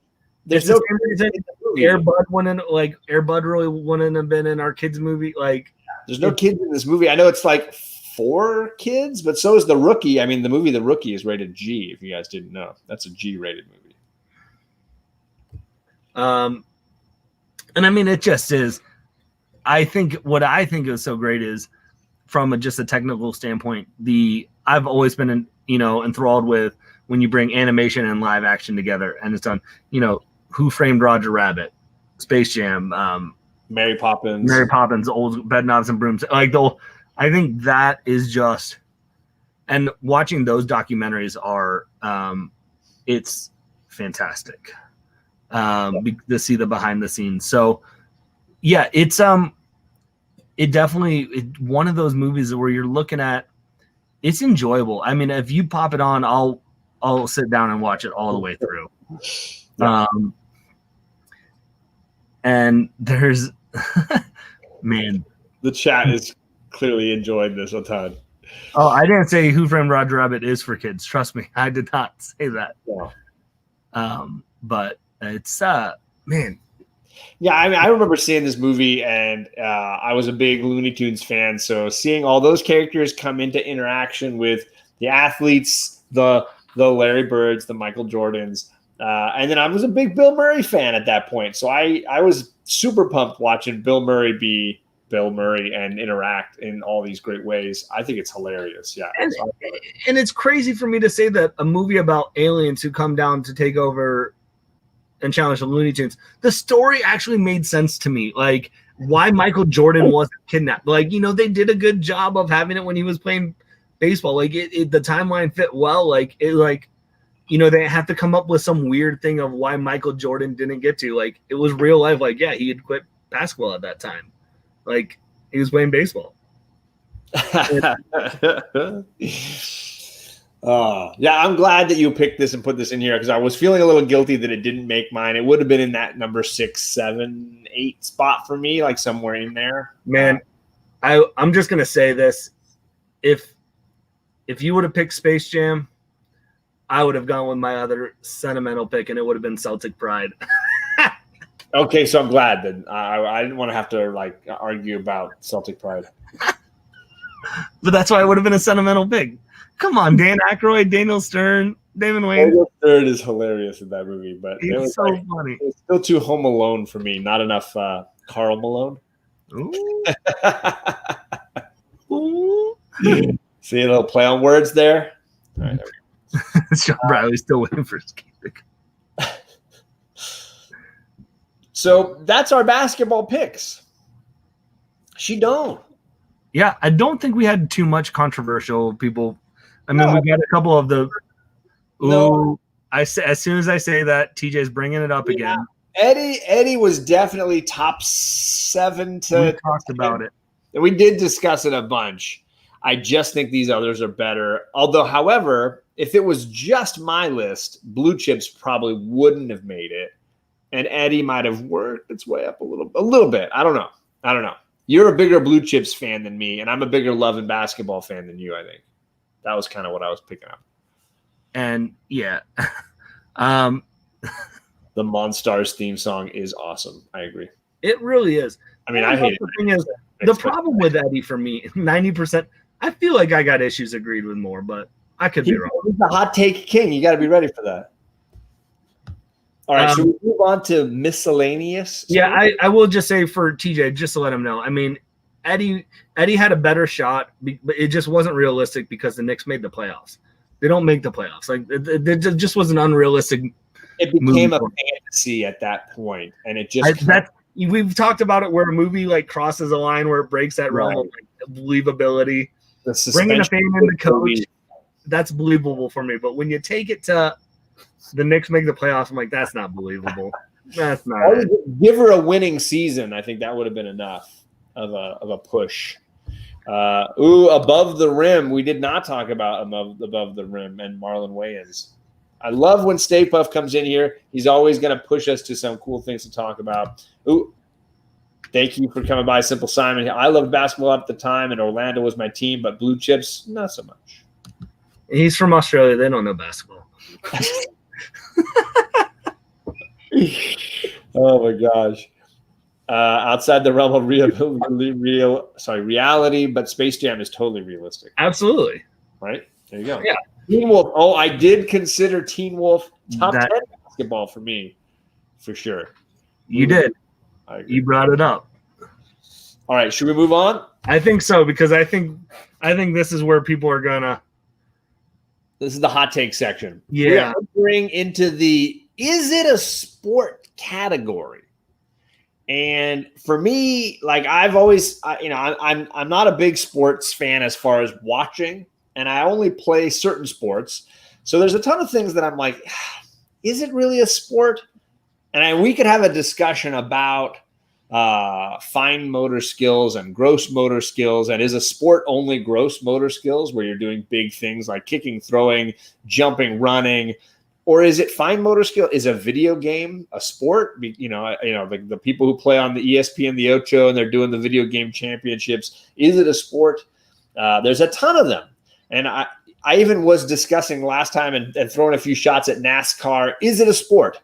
There's no reason Air Bud really wouldn't have been in our kids movie. Like, there's no kids in this movie. I know it's like 4 kids, but so is The Rookie. I mean, the movie The Rookie is rated G. If you guys didn't know, that's a G-rated movie. And I mean, it just is. What I think is so great is, from just a technical standpoint, I've always been enthralled with when you bring animation and live action together, and it's done. Who Framed Roger Rabbit, Space Jam, Mary Poppins, Old Bedknobs and Brooms. I think that is just, and watching those documentaries are, it's fantastic. To see the behind the scenes. So yeah, it's definitely one of those movies where you're looking at, it's enjoyable. I mean, if you pop it on, I'll sit down and watch it all the way through. Yeah. And there's man, the chat is clearly enjoying this a ton. Oh, I didn't say Who Framed Roger Rabbit is for kids. Trust me, I did not say that. Yeah. But it's man. Yeah, I mean, I remember seeing this movie, and I was a big Looney Tunes fan. So seeing all those characters come into interaction with the athletes, the Larry Birds, the Michael Jordans, and then I was a big Bill Murray fan at that point. So I was super pumped watching Bill Murray be Bill Murray and interact in all these great ways. I think it's hilarious. Yeah, and it's crazy for me to say that a movie about aliens who come down to take over and challenge the Looney Tunes, the story actually made sense to me. Like, why Michael Jordan wasn't kidnapped. Like, they did a good job of having it when he was playing baseball. Like, the timeline fit well. Like, they have to come up with some weird thing of why Michael Jordan didn't get to. Like, it was real life. Like, yeah, he had quit basketball at that time. Like, he was playing baseball. Yeah, I'm glad that you picked this and put this in here because I was feeling a little guilty that it didn't make mine. It would have been in that number 6, 7, 8 spot for me, like somewhere in there. Man, I'm just gonna say this: if you would have picked Space Jam, I would have gone with my other sentimental pick, and it would have been Celtic Pride. Okay, so I'm glad that I didn't want to have to like argue about Celtic Pride. But that's why it would have been a sentimental pick. Come on, Dan Aykroyd, Daniel Stern, Damon Wayans. Daniel Stern is hilarious in that movie, but it's so funny. It's still too Home Alone for me. Not enough Karl Malone. Ooh. Ooh. See a little play on words there. All right, there we go. Sean Bradley's still waiting for his pick. So that's our basketball picks. She don't. Yeah, I don't think we had too much controversial people. I mean, we got a couple of the. Ooh, no. As soon as I say that, TJ's bringing it up again. Eddie was definitely top 7 to. We talked about it. We did discuss it a bunch. I just think these others are better. Although, however, if it was just my list, Blue Chips probably wouldn't have made it, and Eddie might have worked its way up a little bit. I don't know. You're a bigger Blue Chips fan than me, and I'm a bigger Love and Basketball fan than you, I think. That was kind of what I was picking up. And, yeah. The Monstars theme song is awesome. I agree. It really is. I mean, I hate it. The thing is, the problem with Eddie for me, 90%, I feel like I got issues agreed with more, but I could be wrong. He's the hot take king. You got to be ready for that. All right, should we move on to Miscellaneous? Yeah, I will just say for TJ, just to let him know. I mean, Eddie had a better shot, but it just wasn't realistic because the Knicks made the playoffs. They don't make the playoffs. Like it just was an unrealistic. It became a fantasy at that point, and it just we've talked about it where a movie like crosses a line where it breaks that realm of like, believability. Bringing a fan in the coach, that's believable for me. But when you take it to the Knicks make the playoffs, I'm like, that's not believable. That's not. Give her a winning season. I think that would have been enough of a push. Above the rim. We did not talk about above the rim and Marlon Wayans. I love when Stay Puft comes in here. He's always going to push us to some cool things to talk about. Thank you for coming by, Simple Simon. I loved basketball at the time, and Orlando was my team, but Blue Chips, not so much. He's from Australia. They don't know basketball. Oh my gosh. Outside the realm of reality, but Space Jam is totally realistic. Absolutely. Right? There you go. Yeah. Teen Wolf. Oh, I did consider Teen Wolf top 10 basketball for me, for sure. You did. You brought it up. All right, should we move on? I think so, because I think this is where people are gonna. This is the hot take section. Yeah. We're entering into the is it a sport category? And for me, like I've always, I'm not a big sports fan as far as watching, and I only play certain sports. So there's a ton of things that I'm like, is it really a sport? And we could have a discussion about fine motor skills and gross motor skills. And is a sport only gross motor skills where you're doing big things like kicking, throwing, jumping, running? Or is it fine motor skill? Is a video game a sport? Like the people who play on the ESPN, the Ocho, and they're doing the video game championships. Is it a sport? There's a ton of them. And I even was discussing last time and throwing a few shots at NASCAR. Is it a sport?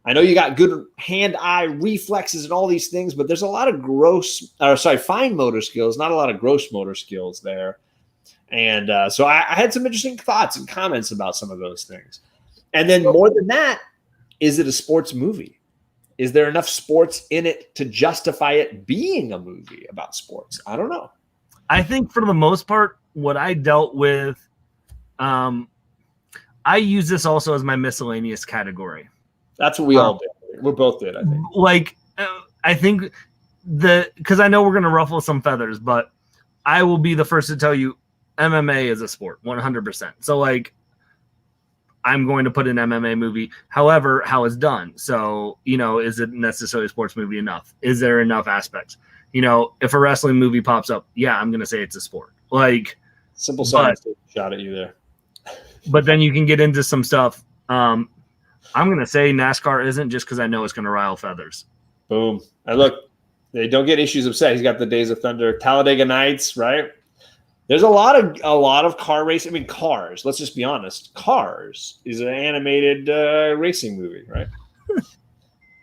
I know you got good hand-eye reflexes and all these things, but there's a lot of fine motor skills, not a lot of gross motor skills there. And so I had some interesting thoughts and comments about some of those things. And then more than that, is it a sports movie? Is there enough sports in it to justify it being a movie about sports? I don't know. I think for the most part, what I dealt with, I use this also as my miscellaneous category. That's what we all did. We both did, I think. Like, I think because I know we're going to ruffle some feathers, but I will be the first to tell you MMA is a sport, 100%. So, like, I'm going to put an MMA movie. However, how it's done. So, is it necessarily a sports movie enough? Is there enough aspects? If a wrestling movie pops up, yeah, I'm going to say it's a sport. Like simple science shot at you there. But then you can get into some stuff. I'm going to say NASCAR isn't, just because I know it's going to rile feathers. Boom. And look, they don't get issues upset. He's got the Days of Thunder, Talladega Nights, right? There's a lot of car racing. I mean, Cars. Let's just be honest. Cars is an animated racing movie, right?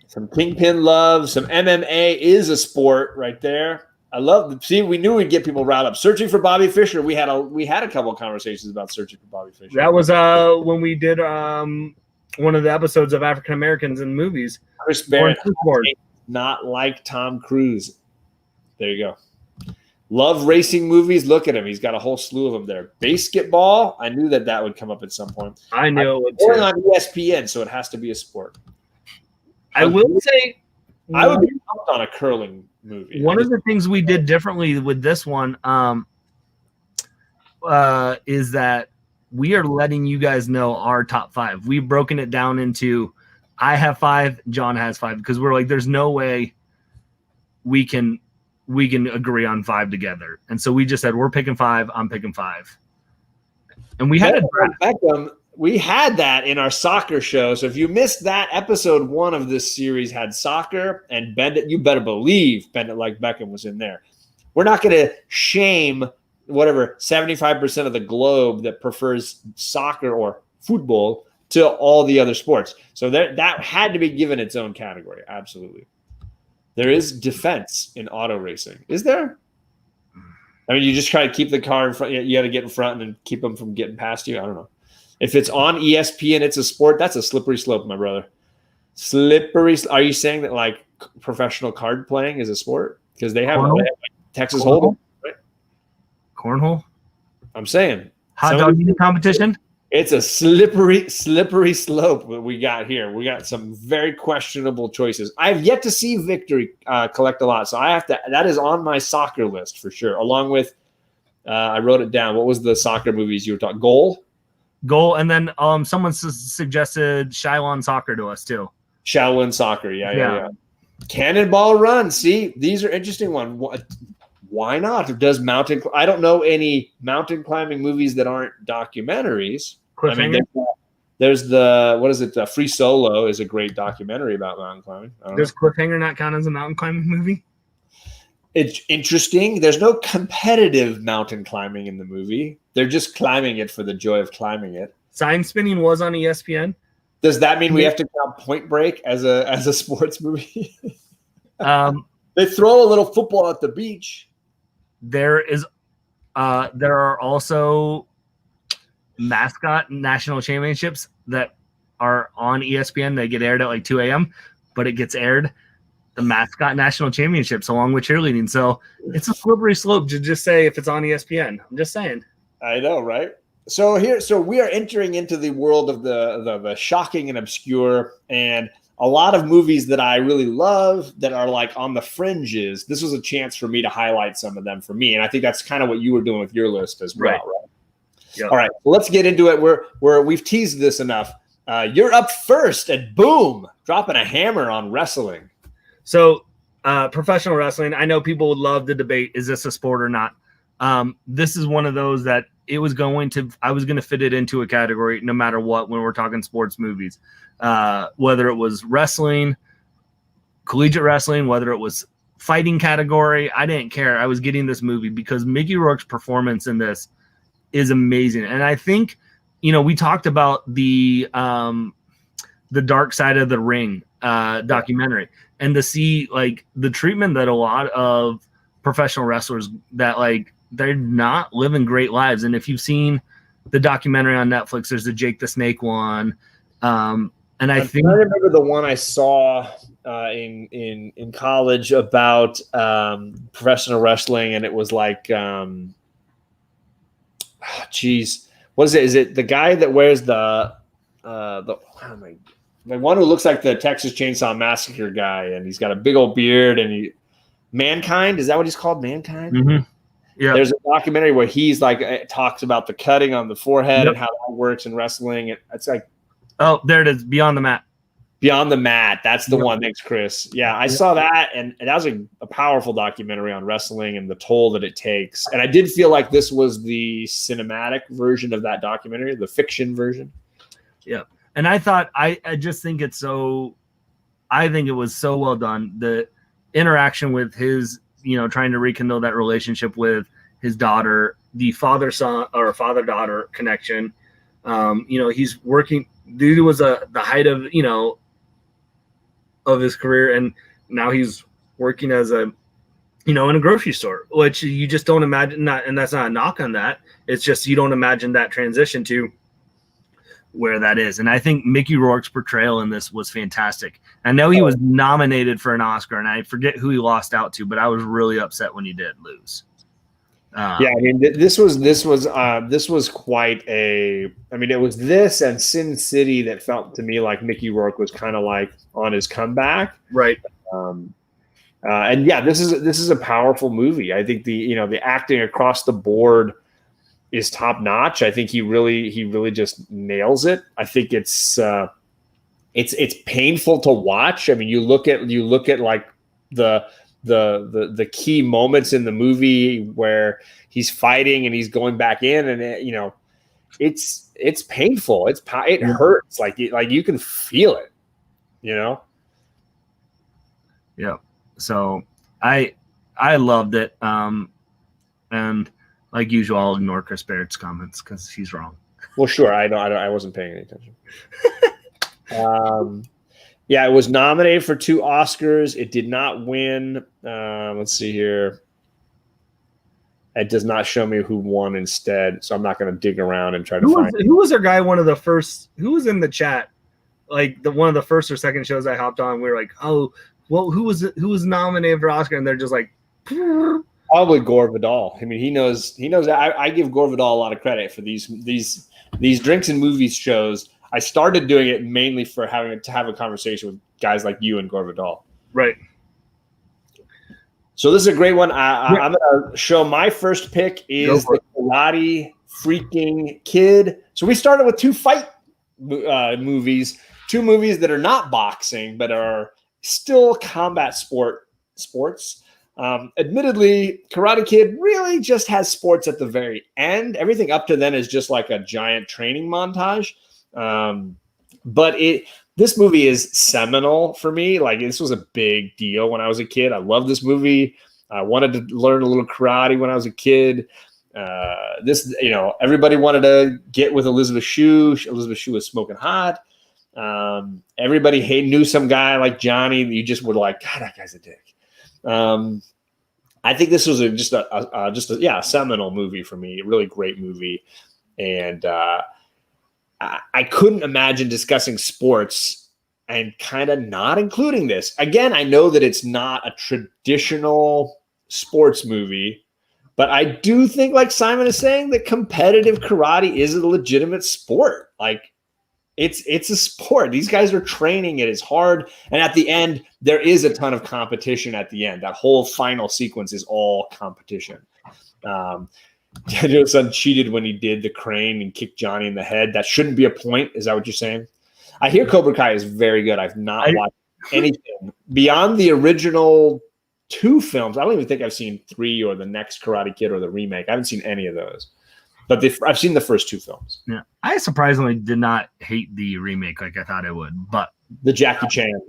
Some Kingpin love. Some MMA is a sport right there. I love. See, we knew we'd get people riled up. Searching for Bobby Fischer. We had a couple of conversations about searching for Bobby Fischer. That was when we did one of the episodes of African Americans in movies. Chris Barrett, not like Tom Cruise. There you go. Love racing movies. Look at him. He's got a whole slew of them there. Basketball. I knew that would come up at some point. I knew it would. Going on ESPN, so it has to be a sport. I will say, I would be pumped on a curling movie. One of the things we did differently with this one is that we are letting you guys know our top 5. We've broken it down into I have 5, John has 5, because we're like, there's no way we can agree on 5 together. And so we just said, we're picking 5, I'm picking 5. And we had we had that in our soccer show. So if you missed that, episode 1 of this series had soccer, and Bend you better believe Bend It Like Beckham was in there. We're not going to shame 75% of the globe that prefers soccer or football to all the other sports. So that had to be given its own category. Absolutely. There is defense in auto racing. Is there? I mean, you just try to keep the car in front. You got to get in front and keep them from getting past you. I don't know. If it's on ESPN, it's a sport. That's a slippery slope, my brother. Slippery. Are you saying that like professional card playing is a sport? Because they have like Texas Hold'em, right? Cornhole. I'm saying hot dog eating competition. It's a slippery slope that we got here. We got some very questionable choices. I've yet to see Victory collect a lot, so I have to. That is on my soccer list for sure. Along with, I wrote it down. What was the soccer movies you were talking? Goal, and then someone suggested Shaolin Soccer to us too. Shaolin Soccer, yeah. Cannonball Run. See, these are interesting ones. Why not? Does I don't know any mountain climbing movies that aren't documentaries. I mean, there's Free Solo is a great documentary about mountain climbing. Does Cliffhanger not count as a mountain climbing movie? It's interesting. There's no competitive mountain climbing in the movie. They're just climbing it for the joy of climbing it. Sign Spinning was on ESPN. Does that mean we have to count Point Break as a sports movie? They throw a little football at the beach. There are also mascot national championships that are on ESPN. They get aired at like 2 a.m., but it gets aired the mascot national championships along with cheerleading. So it's a slippery slope to just say if it's on ESPN. I'm just saying. I know, right? So we are entering into the world of the shocking and obscure, and a lot of movies that I really love that are like on the fringes. This was a chance for me to highlight some of them for me. And I think that's kind of what you were doing with your list as well, right? Yep. All right, well, let's get into it. We've teased this enough. You're up first, and boom, dropping a hammer on wrestling. So professional wrestling, I know people would love the debate, is this a sport or not? This is one of those that I was going to fit it into a category no matter what when we're talking sports movies. Whether it was wrestling, collegiate wrestling, whether it was fighting category, I didn't care. I was getting this movie because Mickey Rourke's performance in this is amazing. And I think, we talked about the Dark Side of the Ring documentary, and to see like the treatment that a lot of professional wrestlers that like they're not living great lives. And if you've seen the documentary on Netflix, there's the Jake the Snake one. And I remember the one I saw in college about professional wrestling, and it was like, what is it? Is it the guy that wears the one who looks like the Texas Chainsaw Massacre guy, and he's got a big old beard, and Mankind? Is that what he's called? Mankind? Mm-hmm. Yeah. There's a documentary where he's like talks about the cutting on the forehead Yep. and how that works in wrestling. It's like, oh, there it is, Beyond the Mat. Beyond the Mat. That's the Yep. one. Thanks, Chris. Yeah, I saw that, and that was a powerful documentary on wrestling and the toll that it takes. And I did feel like this was the cinematic version of that documentary, the fiction version. Yeah. And I thought, I just think it's so, I think it was so well done. The interaction with his, trying to rekindle that relationship with his daughter, the father-son or father-daughter connection. He's working, dude was the height of his career, and now he's working as in a grocery store, which you just don't imagine. And that's not a knock on that. It's just you don't imagine that transition to where that is. And I think Mickey Rourke's portrayal in this was fantastic. I know he was nominated for an Oscar, and I forget who he lost out to, but I was really upset when he did lose. Yeah, I mean, this was quite a. I mean, it was this and Sin City that felt to me like Mickey Rourke was kind of like on his comeback, right? And yeah, this is a powerful movie. I think the acting across the board is top notch. I think he really just nails it. I think it's painful to watch. I mean, you look at like the key moments in the movie where he's fighting and he's going back in, and it's painful. It hurts. Like you can feel it, Yeah. So I loved it. And like usual, I'll ignore Chris Barrett's comments because he's wrong. Well, sure. I wasn't paying any attention. Yeah, it was nominated for 2 Oscars. It did not win. Let's see here. It does not show me who won instead, so I'm not going to dig around and try to find. Who was our guy? One of the first. Who was in the chat? Like one of the first or second shows I hopped on. We were like, oh, well, who was nominated for Oscar? And they're just like, probably Gore Vidal. I mean, he knows. I give Gore Vidal a lot of credit for these drinks and movies shows. I started doing it mainly for having to have a conversation with guys like you and Gore Vidal. Right. So this is a great one. I'm going to show my first pick is the Karate Freaking Kid. So we started with 2 fight movies, 2 movies that are not boxing but are still combat sports. Admittedly, Karate Kid really just has sports at the very end. Everything up to then is just like a giant training montage. But this movie is seminal for me. Like, this was a big deal when I was a kid. I loved this movie. I wanted to learn a little karate when I was a kid. Everybody wanted to get with Elizabeth Shue. Elizabeth Shue was smoking hot. Everybody knew some guy like Johnny. You just were like, God, that guy's a dick. I think this was just a seminal movie for me. A really great movie. And, I couldn't imagine discussing sports and kind of not including this. Again, I know that it's not a traditional sports movie, but I do think, like Simon is saying, that competitive karate is a legitimate sport. Like, it's a sport. These guys are training. It is hard. And at the end, there is a ton of competition at the end. That whole final sequence is all competition. Daniel's son cheated when he did the crane and kicked Johnny in the head. That shouldn't be a point. Is that what you're saying? I hear Cobra Kai is very good. I've not watched anything beyond the original 2 films. I don't even think I've seen 3 or the next Karate Kid or the remake. I haven't seen any of those. But I've seen the first 2 films. Yeah, I surprisingly did not hate the remake like I thought I would. But the Jackie Chan,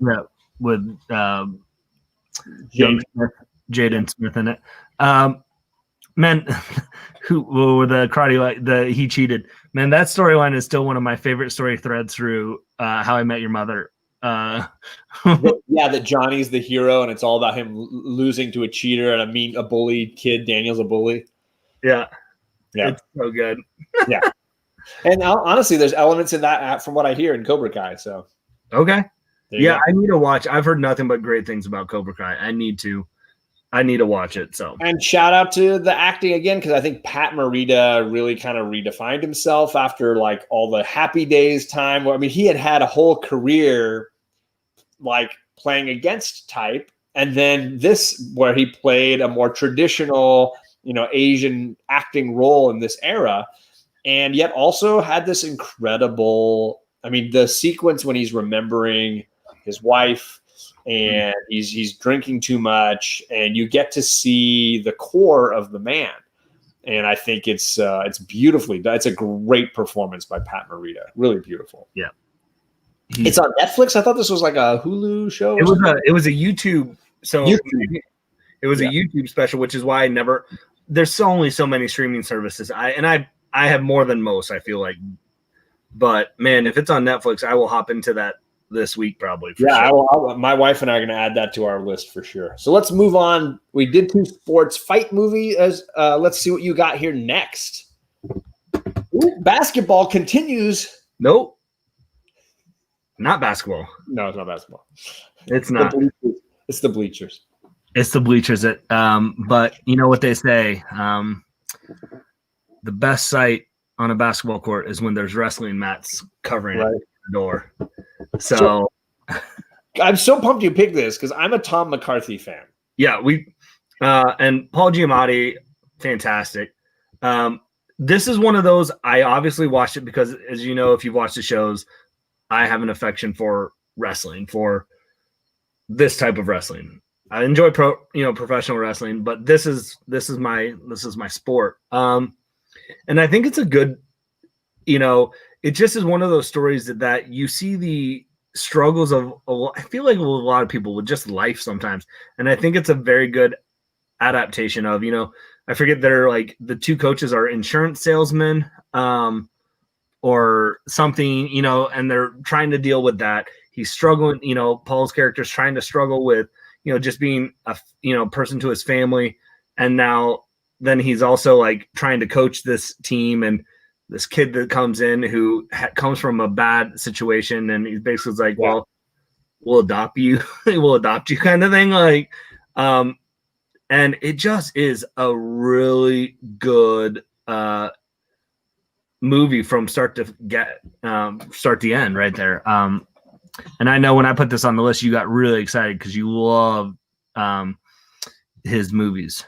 with Jaden Smith in it. Man, with the karate, he cheated. Man, that storyline is still one of my favorite story threads through How I Met Your Mother. That Johnny's the hero, and it's all about him losing to a cheater and a bully kid. Daniel's a bully. Yeah, it's so good. Yeah, and honestly, there's elements in that from what I hear in Cobra Kai. So okay, I need to watch. I've heard nothing but great things about Cobra Kai. I need to watch it. So, and shout out to the acting again, because I think Pat Morita really kind of redefined himself after like all the Happy Days time. I mean, he had a whole career like playing against type, and then this where he played a more traditional Asian acting role in this era, and yet also had this incredible. I mean, the sequence when he's remembering his wife and he's drinking too much, and you get to see the core of the man. And I think it's beautifully done. It's a great performance by Pat Morita. Really beautiful. Yeah. It's on Netflix. I thought this was like a Hulu show. It was a YouTube. So it was a YouTube special, which is why there's only so many streaming services. I have more than most, I feel like. But man, if it's on Netflix, I will hop into that this week probably. Sure. My wife and I are going to add that to our list for sure. So let's move on. We did 2 sports, fight movie. Let's see what you got here next. Ooh, basketball continues. Nope. Not basketball. No, it's not basketball. It's not. It's the bleachers. It's the bleachers. But you know what they say. The best sight on a basketball court is when there's wrestling mats covering the door. So I'm so pumped you picked this because I'm a Tom McCarthy fan. Yeah, and Paul Giamatti, fantastic. This is one of those, I obviously watched it because, as you know, if you've watched the shows, I have an affection for wrestling, for this type of wrestling. I enjoy professional wrestling, but this is my sport. And I think it's a good, it just is one of those stories that you see the struggles of, I feel like a lot of people with just life sometimes. And I think it's a very good adaptation of, I forget they're like the 2 coaches are insurance salesmen or something, and they're trying to deal with that. He's struggling, Paul's character's trying to struggle with, just being a, person to his family. And now then he's also like trying to coach this team, and this kid that comes in who comes from a bad situation, and he's basically like, well, we'll adopt you. We'll adopt you kind of thing. Like, and it just is a really good movie from start to end right there. And I know when I put this on the list, you got really excited because you love his movies.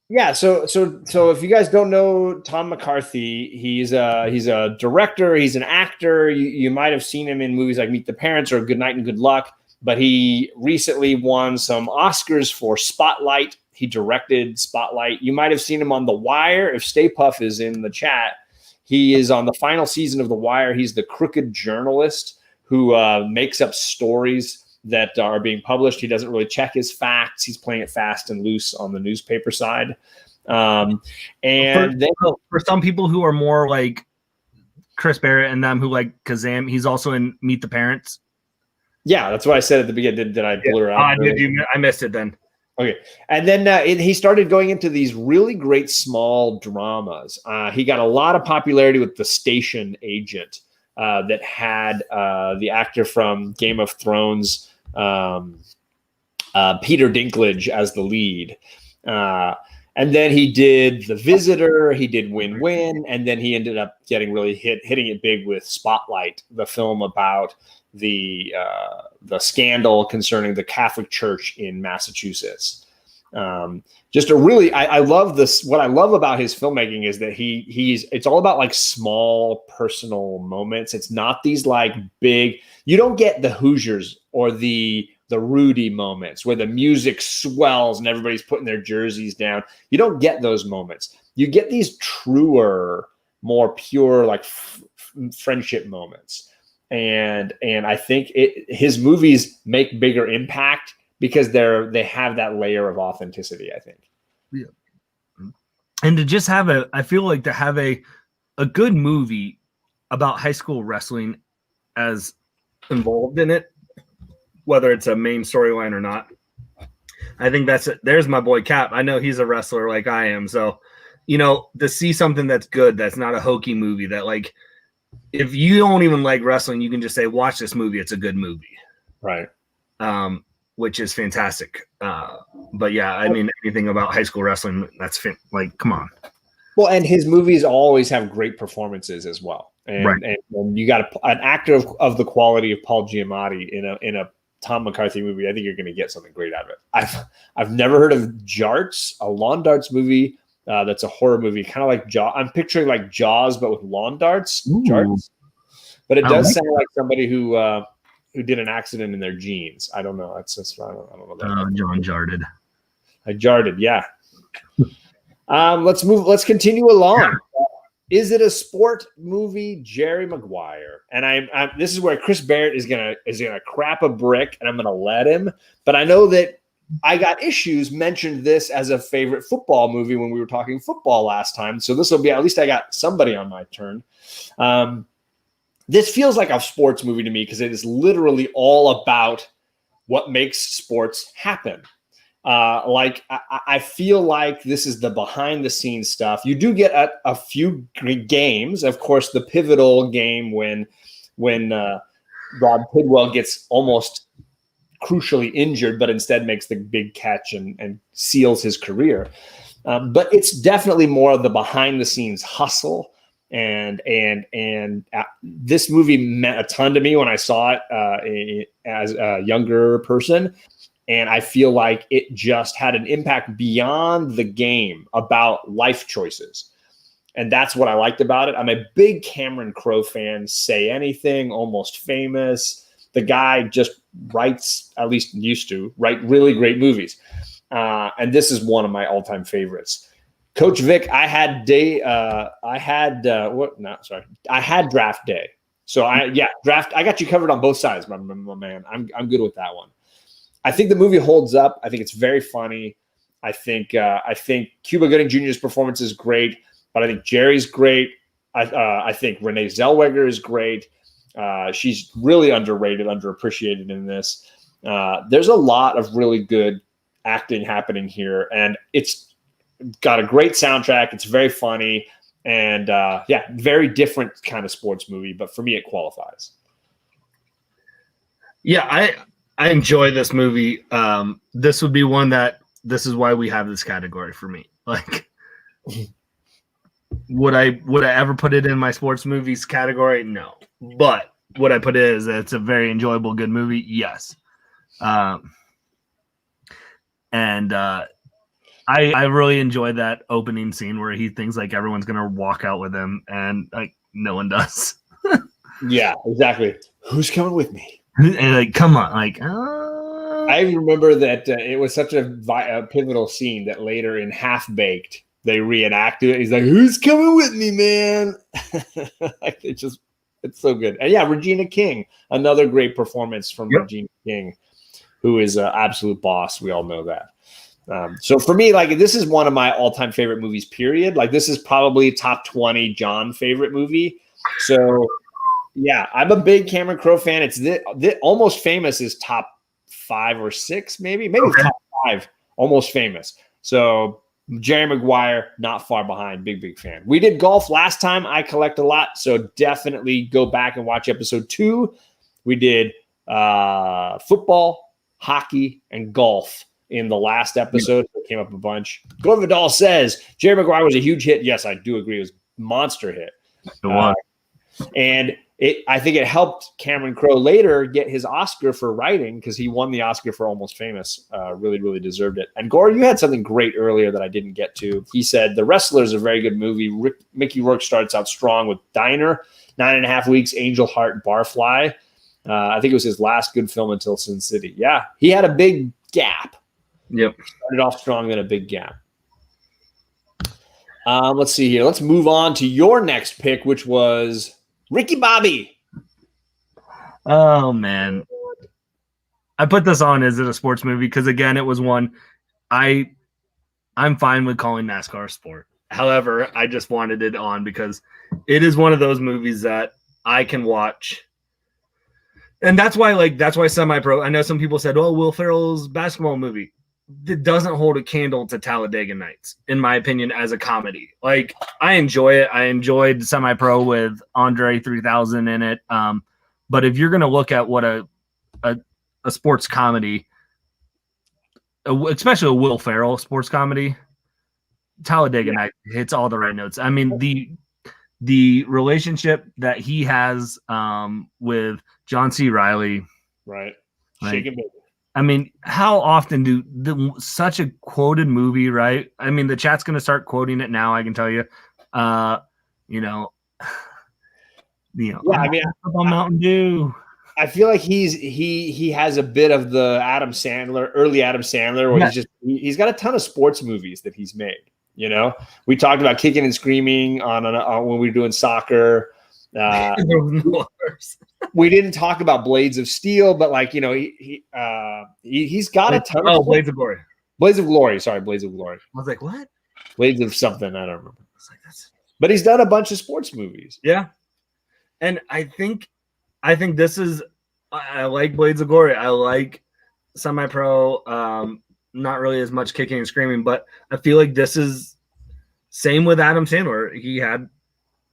Yeah, so if you guys don't know Tom McCarthy, he's a director, he's an actor. You might have seen him in movies like Meet the Parents or Good Night and Good Luck, but he recently won some Oscars for Spotlight. He directed Spotlight. You might have seen him on The Wire. If Stay Puff is in the chat, he is on the final season of The Wire. He's the crooked journalist who makes up stories that are being published. He doesn't really check his facts. He's playing it fast and loose on the newspaper side. And for some people who are more like Chris Barrett and them who like Kazam, he's also in Meet the Parents. Yeah, that's what I said at the beginning. Did I blur out? I missed it then. Okay. And then he started going into these really great small dramas. He got a lot of popularity with The Station Agent that had the actor from Game of Thrones, Peter Dinklage as the lead. And then he did The Visitor, he did Win-Win, and then he ended up getting really hitting it big with Spotlight, the film about the scandal concerning the Catholic Church in Massachusetts. Just a really, I love this. What I love about his filmmaking is that it's all about like small personal moments. It's not these like big, you don't get the Hoosiers or the Rudy moments where the music swells and everybody's putting their jerseys down. You don't get those moments. You get these truer, more pure, like friendship moments. And I think his movies make bigger impact because they have that layer of authenticity, I think. Yeah. And to just have I feel like to have a good movie about high school wrestling as involved in it, whether it's a main storyline or not, I think there's my boy Cap. I know he's a wrestler like I am. So, to see something that's good, that's not a hokey movie, that like, if you don't even like wrestling, you can just say, watch this movie. It's a good movie. Right. Which is fantastic. But yeah, I mean, anything about high school wrestling, that's like, come on. Well, and his movies always have great performances as well. And, right. and you got an actor of the quality of Paul Giamatti in a Tom McCarthy movie. I think you're going to get something great out of it. I've never heard of Jarts, a lawn darts movie That's a horror movie, kind of like Jaws. I'm picturing like Jaws, but with lawn darts. Ooh. But it I does like sound like somebody who did an accident in their jeans. I don't know. It's just I don't know that. John Jarded. I jarded, yeah. Let's continue along. Is it a sport movie? Jerry Maguire. And this is where Chris Barrett is gonna crap a brick, and I'm gonna let him. But I know that I got issues mentioned this as a favorite football movie when we were talking football last time. So this will be, at least I got somebody on my turn. This feels like a sports movie to me because it is literally all about what makes sports happen. I feel like this is the behind the scenes stuff. You do get a few games, of course, the pivotal game when Rob Tidwell gets almost crucially injured, but instead makes the big catch and seals his career. But it's definitely more of the behind the scenes hustle. And this movie meant a ton to me when I saw it as a younger person. And I feel like it just had an impact beyond the game about life choices. And that's what I liked about it. I'm a big Cameron Crowe fan. Say Anything, Almost Famous. The guy just writes, at least used to, write really great movies. And this is one of my all-time favorites. Coach Vic, I had draft day. So draft. I got you covered on both sides, my man. I'm good with that one. I think the movie holds up. I think it's very funny. I think Cuba Gooding Jr.'s performance is great, but I think Jerry's great. I think Renee Zellweger is great. She's really underrated, underappreciated in this. There's a lot of really good acting happening here, and it's got a great soundtrack. It's very funny, and very different kind of sports movie. But for me, it qualifies. Yeah, I enjoy this movie. This would be one that this is why we have this category for me. Like, would I ever put it in my sports movies category? No. But would I put it as it's a very enjoyable, good movie? Yes. I really enjoyed that opening scene where he thinks like everyone's gonna walk out with him, and like no one does. Yeah, exactly. Who's coming with me? And like, come on, like. I remember that it was such a pivotal scene that later in Half Baked they reenacted it. He's like, "Who's coming with me, man?" It's so good. And yeah, Regina King, another great performance from Regina King, who is an absolute boss. We all know that. So for me, like, this is one of my all-time favorite movies, period. Like, this is probably top 20 John favorite movie. So yeah, I'm a big Cameron Crowe fan. It's Almost Famous is top 5 or 6, maybe okay. Top 5, Almost Famous. So Jerry Maguire, not far behind. Big fan. We did golf last time. I collect a lot, so definitely go back and watch episode 2. We did football, hockey, and golf in the last episode. It came up a bunch. Gore Vidal says Jerry Maguire was a huge hit. Yes, I do agree. It was a monster hit. And I think it helped Cameron Crowe later get his Oscar for writing, because he won the Oscar for Almost Famous. Really, really deserved it. And Gore, you had something great earlier that I didn't get to. He said The Wrestler is a very good movie. Mickey Rourke starts out strong with Diner, 9.5 Weeks, Angel Heart, Barfly. I think it was his last good film until Sin City. Yeah, he had a big gap. Yep. Started off strong, then a big gap. Let's see here. Let's move on to your next pick, which was Ricky Bobby. Oh, man. I put this on as a sports movie because, again, it was one I'm fine with calling NASCAR a sport. However, I just wanted it on because it is one of those movies that I can watch. And that's why Semi-Pro, I know some people said, oh, Will Ferrell's basketball movie. It doesn't hold a candle to Talladega Nights, in my opinion, as a comedy. Like, I enjoy it. I enjoyed Semi-Pro with Andre 3000 in it. But if you're going to look at what a sports comedy, especially a Will Ferrell sports comedy, Talladega Nights hits all the right notes. I mean, the relationship that he has with John C. Reilly. Right. Like, Shake and bake. I mean, how often do such a quoted movie, right? I mean, the chat's going to start quoting it now. I can tell you, you know, Yeah, I mean, on Mountain Dew. I feel like he has a bit of the early Adam Sandler, where he's got a ton of sports movies that he's made. You know, we talked about Kicking and Screaming on when we were doing soccer. We didn't talk about Blades of Steel, but like, you know, he's got a ton of Blades of Glory. Blades of Glory. Sorry, Blades of Glory. I was like, what? Blades of something. I don't remember. But he's done a bunch of sports movies. Yeah. And I think this is, I like Blades of Glory. I like Semi-Pro. Not really as much Kicking and Screaming, but I feel like this is same with Adam Sandler. He had,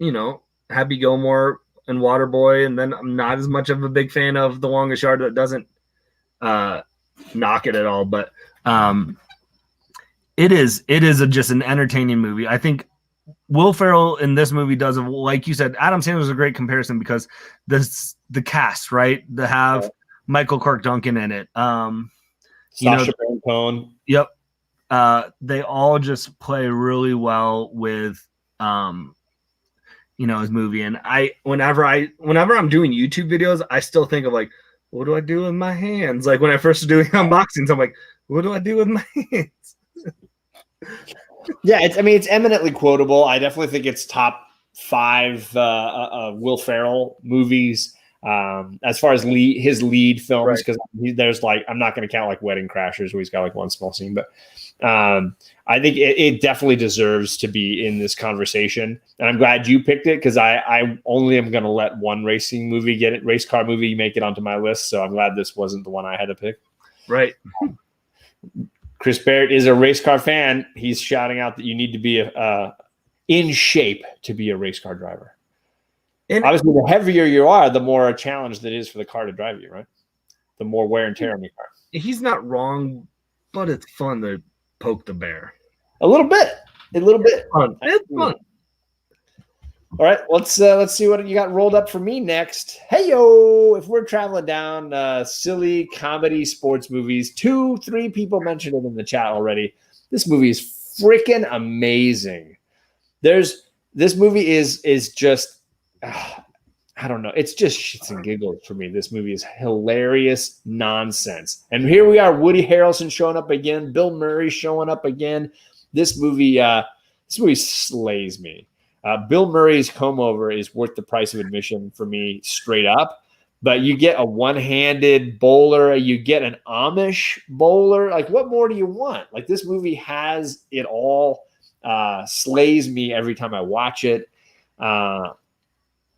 you know, Happy Gilmore and Waterboy, and then I'm not as much of a big fan of The Longest Yard. That doesn't knock it at all, but it is just an entertaining movie. I think Will Ferrell in this movie does, like you said, Adam Sandler is a great comparison because the cast, right? They have Michael Clark Duncan in it. Sacha Baron Cohen. Yep. They all just play really well with his movie. And whenever I'm doing YouTube videos, I still think of like, what do I do with my hands? Like when I first was doing unboxings, I'm like, what do I do with my hands? Yeah, it's eminently quotable. I definitely think it's top 5 Will Ferrell movies as far as his lead films, because there's like, I'm not going to count like Wedding Crashers where he's got like one small scene, but I think it definitely deserves to be in this conversation, and I'm glad you picked it because I only am going to let one race car movie make it onto my list. So I'm glad this wasn't the one I had to pick. Right. Chris Barrett is a race car fan. He's shouting out that you need to be in shape to be a race car driver. And obviously, the heavier you are, the more a challenge that is for the car to drive you, right? The more wear and tear on your car. He's not wrong, but it's fun to poke the bear. A little bit. It's fun. All right, let's see what you got rolled up for me next. Hey yo, if we're traveling down silly comedy sports movies, 2-3 people mentioned it in the chat already. This movie is freaking amazing. This movie is just I don't know. It's just shits and giggles for me. This movie is hilarious nonsense. And here we are, Woody Harrelson showing up again, Bill Murray showing up again. This movie slays me. Bill Murray's Comb Over is worth the price of admission for me, straight up. But you get a one-handed bowler, you get an Amish bowler. Like, what more do you want? Like, this movie has it all. Slays me every time I watch it.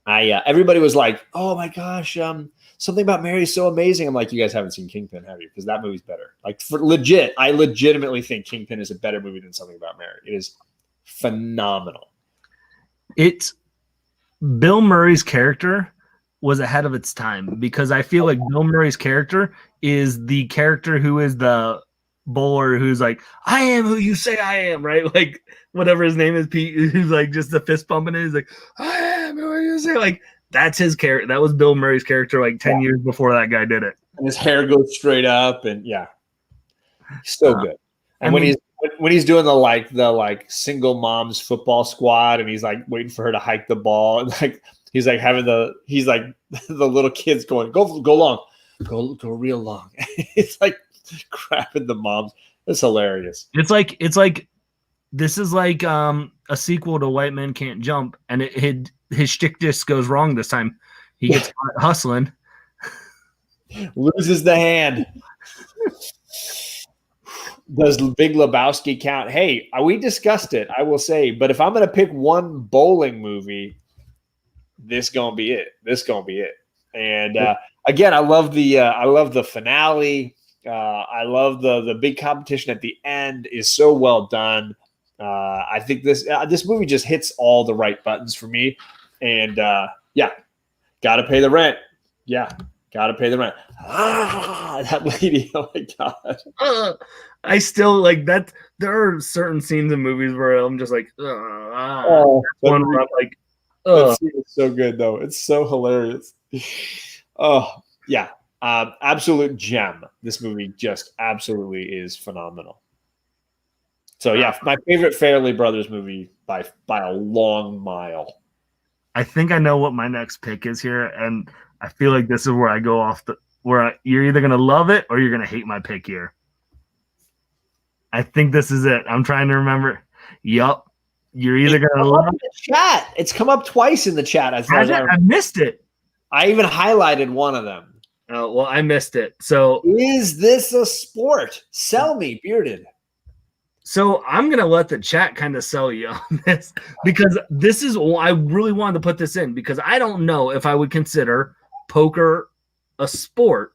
Everybody was like, "Oh my gosh, Something About Mary is so amazing." I'm like, you guys haven't seen Kingpin, have you? Because that movie's better. Like, for legit, I legitimately think Kingpin is a better movie than Something About Mary. It is phenomenal. It's Bill Murray's character was ahead of its time because I feel like Bill Murray's character is the character who is the bowler who's like, I am who you say I am, right? Like whatever his name is, Pete, who's like just the fist pumping it. He's like, I am who you say. Like that's his character. That was Bill Murray's character like 10 years before that guy did it. And his hair goes straight up and so good. And when he's doing the single moms football squad and he's like waiting for her to hike the ball and like he's like the little kids going go long, go real long. It's like grabbing the moms. It's hilarious. It's like this is like a sequel to White Men Can't Jump, and his shtick just goes wrong this time. He gets caught hustling, loses the hand. Does Big Lebowski count? Hey, we discussed it, I will say. But if I'm going to pick one bowling movie, this gonna be it. And again, I love the finale. I love the big competition at the end is so well done. I think this movie just hits all the right buttons for me. And gotta pay the rent. Gotta pay the rent. That lady, oh my God. I still like that. There are certain scenes in movies where I'm just like, one where I'm like, that scene is so good though. It's so hilarious. Oh yeah, Absolute gem. This movie just absolutely is phenomenal. So yeah, my favorite Farrelly Brothers movie by a long mile. I think I know what my next pick is here, and I feel like this is where I go off you're either gonna love it or you're gonna hate my pick here. I think this is it. I'm trying to remember. Yup. You're either gonna love it. The chat. It's come up twice in the chat. I missed it. I even highlighted one of them. Oh, well, I missed it. So is this a sport? Sell me, Bearded. So I'm going to let the chat kind of sell you on this, because this is, I really wanted to put this in because I don't know if I would consider poker a sport.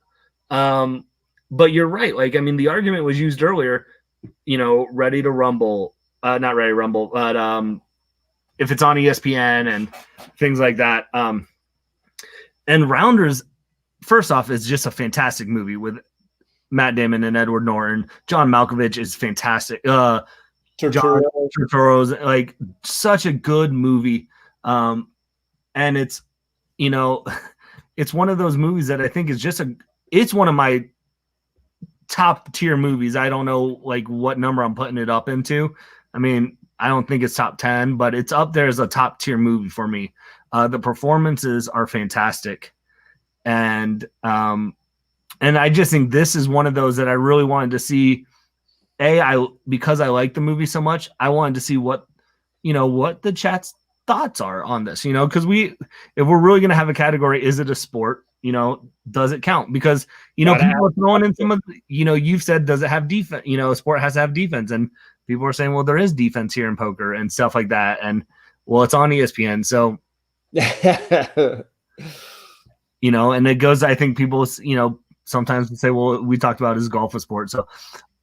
But you're right. Like, I mean, the argument was used earlier, Ready to Rumble, not Ready to Rumble, but if it's on ESPN and things like that. And Rounders, first off, is just a fantastic movie with Matt Damon and Edward Norton. John Malkovich is fantastic. Turturro's like such a good movie. And it's, it's one of those movies that I think is it's one of my top tier movies. I don't know like what number I'm putting it up into. I mean, I don't think it's top 10, but it's up there as a top tier movie for me. The performances are fantastic. And I just think this is one of those that I really wanted to see. Because I like the movie so much, I wanted to see what the chat's thoughts are on this, because if we're really going to have a category, is it a sport? Does it count? Because, people are throwing in some of, you've said, does it have defense? A sport has to have defense. And people are saying, well, there is defense here in poker and stuff like that. And well, it's on ESPN. So, and it goes, I think people, sometimes say, well, we talked about is golf a sport. So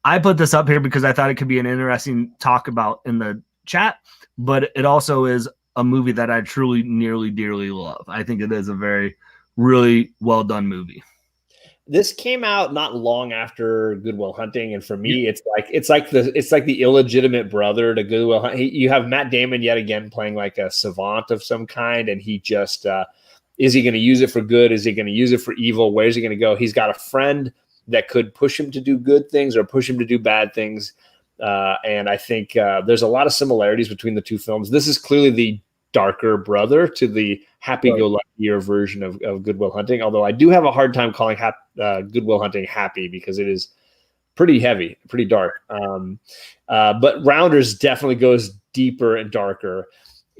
I put this up here because I thought it could be an interesting talk about in the chat, but it also is a movie that I truly, nearly, dearly love. I think it is a very, really well done movie. This came out not long after Good Will Hunting, and for me, it's like the illegitimate brother to Good Will Hunting. You have Matt Damon yet again playing like a savant of some kind, and he just is he going to use it for good? Is he going to use it for evil? Where's he going to go? He's got a friend that could push him to do good things or push him to do bad things. And I think there's a lot of similarities between the two films. This is clearly the darker brother to the happy-go-luckier version of Good Will Hunting, although I do have a hard time calling Good Will Hunting happy because it is pretty heavy, pretty dark. But Rounders definitely goes deeper and darker,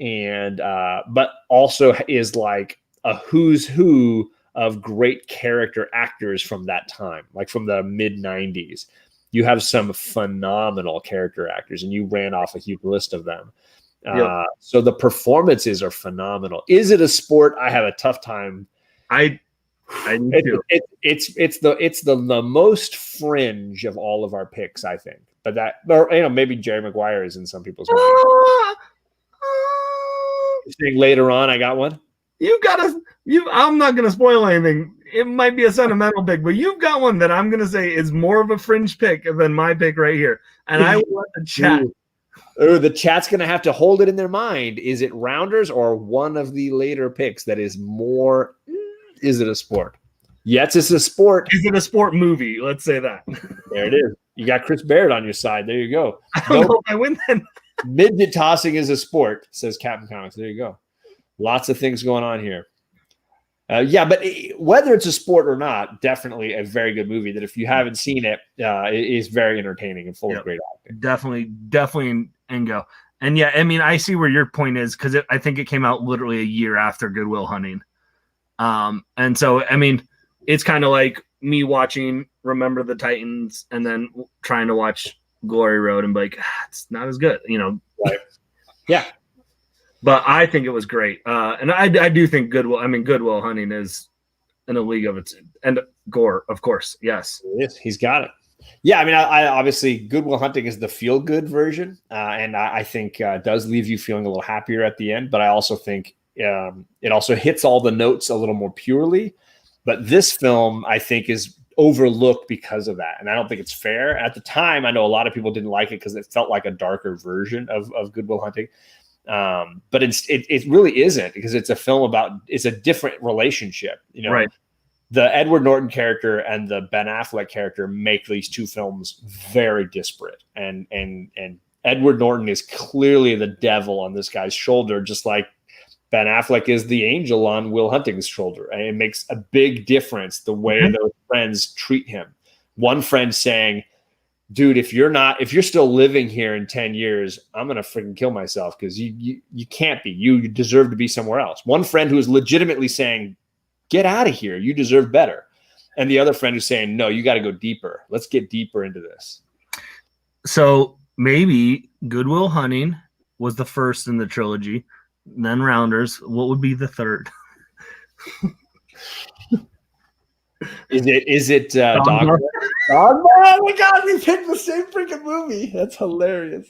and but also is like a who's who of great character actors from that time, like from the mid-90s. You have some phenomenal character actors, and you ran off a huge list of them. So the performances are phenomenal. Is it a sport? I have a tough time. It's the most fringe of all of our picks, I think. But that, or maybe Jerry Maguire is in some people's minds. Saying later on, I got one. I'm not going to spoil anything. It might be a sentimental pick, but you've got one that I'm going to say is more of a fringe pick than my pick right here. And I will let the chat. The chat's going to have to hold it in their mind. Is it Rounders or one of the later picks that is more? Is it a sport? Yes, it's a sport. Is it a sport movie? Let's say that. There it is. You got Chris Barrett on your side. There you go. I don't know if I win then. Midget tossing is a sport, says Captain Comics. There you go. Lots of things going on here. But whether it's a sport or not, definitely a very good movie that if you haven't seen it, it is very entertaining and full of great acting. Definitely and go. And yeah, I mean, I see where your point is because I think it came out literally a year after Good Will Hunting. And so, I mean, it's kind of like me watching Remember the Titans and then trying to watch Glory Road and be like, it's not as good, Right. Yeah. But I think it was great. And I do think Good Will Hunting is in a league of its, and Gore, of course. Yes. Yes, he's got it. Yeah. I mean, I obviously Good Will Hunting is the feel good version. And I think does leave you feeling a little happier at the end, but I also think it also hits all the notes a little more purely, but this film I think is overlooked because of that. And I don't think it's fair. At the time, I know a lot of people didn't like it because it felt like a darker version of Good Will Hunting. But it really isn't because it's a film about, it's a different relationship, Right. the Edward Norton character and the Ben Affleck character make these two films very disparate. And Edward Norton is clearly the devil on this guy's shoulder, just like Ben Affleck is the angel on Will Hunting's shoulder. And it makes a big difference the way those friends treat him. One friend saying, dude, if you're still living here in 10 years, I'm going to freaking kill myself because you can't be. You deserve to be somewhere else. One friend who is legitimately saying, get out of here. You deserve better. And the other friend who's saying, no, you got to go deeper. Let's get deeper into this. So maybe Good Will Hunting was the first in the trilogy. Then Rounders. What would be the third? Is it Dogma? Dogma? Oh my God, we picked the same freaking movie. That's hilarious.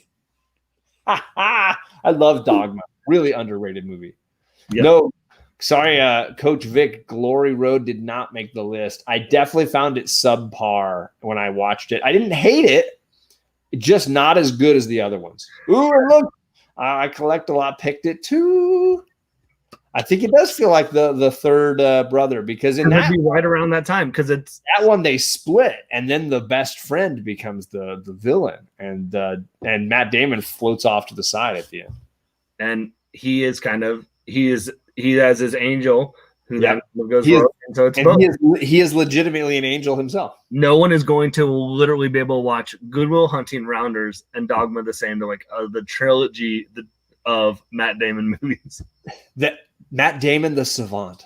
I love Dogma. Really underrated movie. Yep. No, sorry, Coach Vic, Glory Road did not make the list. I definitely found it subpar when I watched it. I didn't hate it, just not as good as the other ones. Ooh, and look, I collect a lot, picked it too. I think it does feel like the third brother, because in that be right around that time, because it's that one they split, and then the best friend becomes the villain, and Matt Damon floats off to the side at the end. And he has his angel who then goes rogue, and so it's he is legitimately an angel himself. No one is going to literally be able to watch Good Will Hunting, Rounders, and Dogma the same. They're like the trilogy of Matt Damon movies. That Matt Damon, the savant.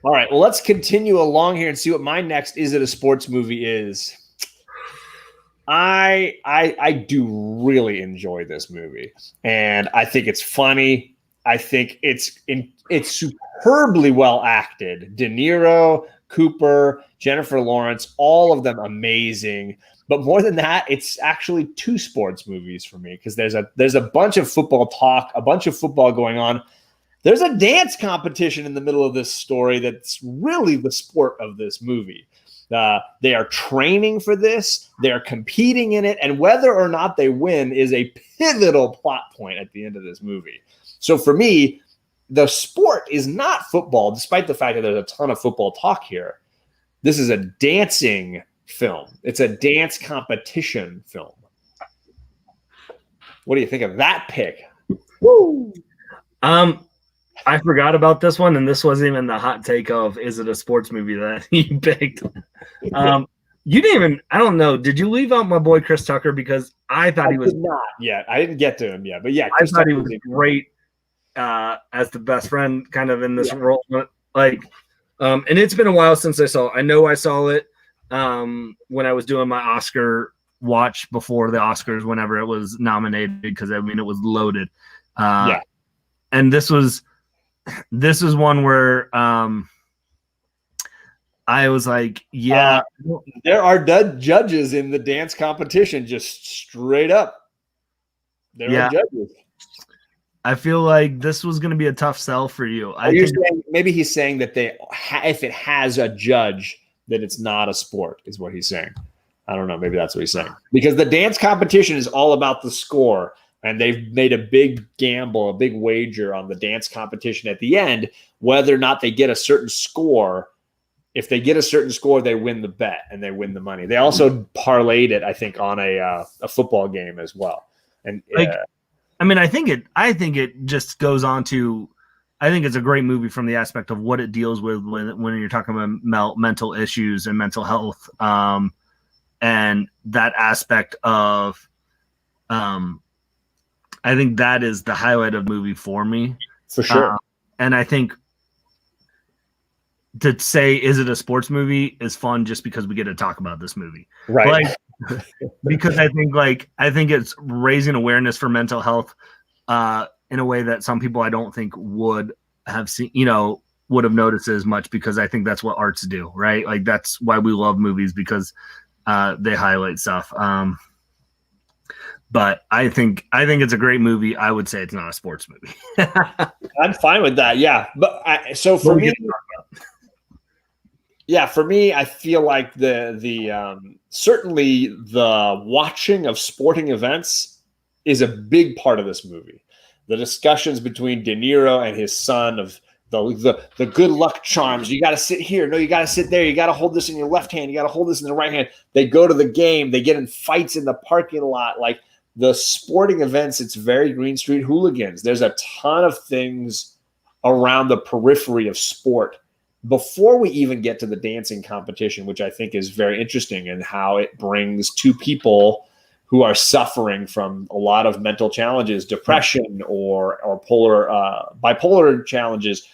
All right, well, let's continue along here and see what my next Is It a Sports Movie is. I do really enjoy this movie, and I think it's funny. I think it's superbly well acted. De Niro, Cooper, Jennifer Lawrence, all of them amazing. But more than that, it's actually two sports movies for me, because there's a bunch of football talk, a bunch of football going on. There's a dance competition in the middle of this story that's really the sport of this movie. They are training for this. They're competing in it. And whether or not they win is a pivotal plot point at the end of this movie. So for me, the sport is not football, despite the fact that there's a ton of football talk here. This is a dancing film. It's a dance competition film. What do you think of that pick? Woo! I forgot about this one, and this wasn't even the hot take of Is It a Sports Movie that you picked. You didn't even, I don't know, did you leave out my boy Chris Tucker? Because I thought he was not yet. I didn't get to him yet, but yeah, Chris Tucker he was great as the best friend kind of in this role. Like, and it's been a while since I saw it. I know I saw it when I was doing my Oscar watch before the Oscars, whenever it was nominated, because I mean, it was loaded. And this was one where I was like, there are judges in the dance competition, just straight up. There are judges. I feel like this was going to be a tough sell for you. Maybe he's saying that if it has a judge, then it's not a sport, is what he's saying. I don't know. Maybe that's what he's saying. Because the dance competition is all about the score. And they've made a big gamble, a big wager on the dance competition at the end, whether or not they get a certain score. If they get a certain score, they win the bet and they win the money. They also parlayed it, I think, on a football game as well. And I think it just goes on to. I think it's a great movie from the aspect of what it deals with when you're talking about mental issues and mental health, and that aspect of. I think that is the highlight of the movie for me. For sure. And I think to say, is it a sports movie, is fun just because we get to talk about this movie. Right. Because I think it's raising awareness for mental health in a way that some people I don't think would have seen, would have noticed as much, because I think that's what arts do, right? Like, that's why we love movies, because they highlight stuff. But I think it's a great movie. I would say it's not a sports movie. I'm fine with that. Yeah. But for me, I feel like the certainly the watching of sporting events is a big part of this movie. The discussions between De Niro and his son of the good luck charms. You got to sit here. No, you got to sit there. You got to hold this in your left hand. You got to hold this in the right hand. They go to the game. They get in fights in the parking lot. Like the sporting events, it's very Green Street Hooligans. There's a ton of things around the periphery of sport before we even get to the dancing competition, which I think is very interesting in how it brings two people who are suffering from a lot of mental challenges, depression or bipolar challenges.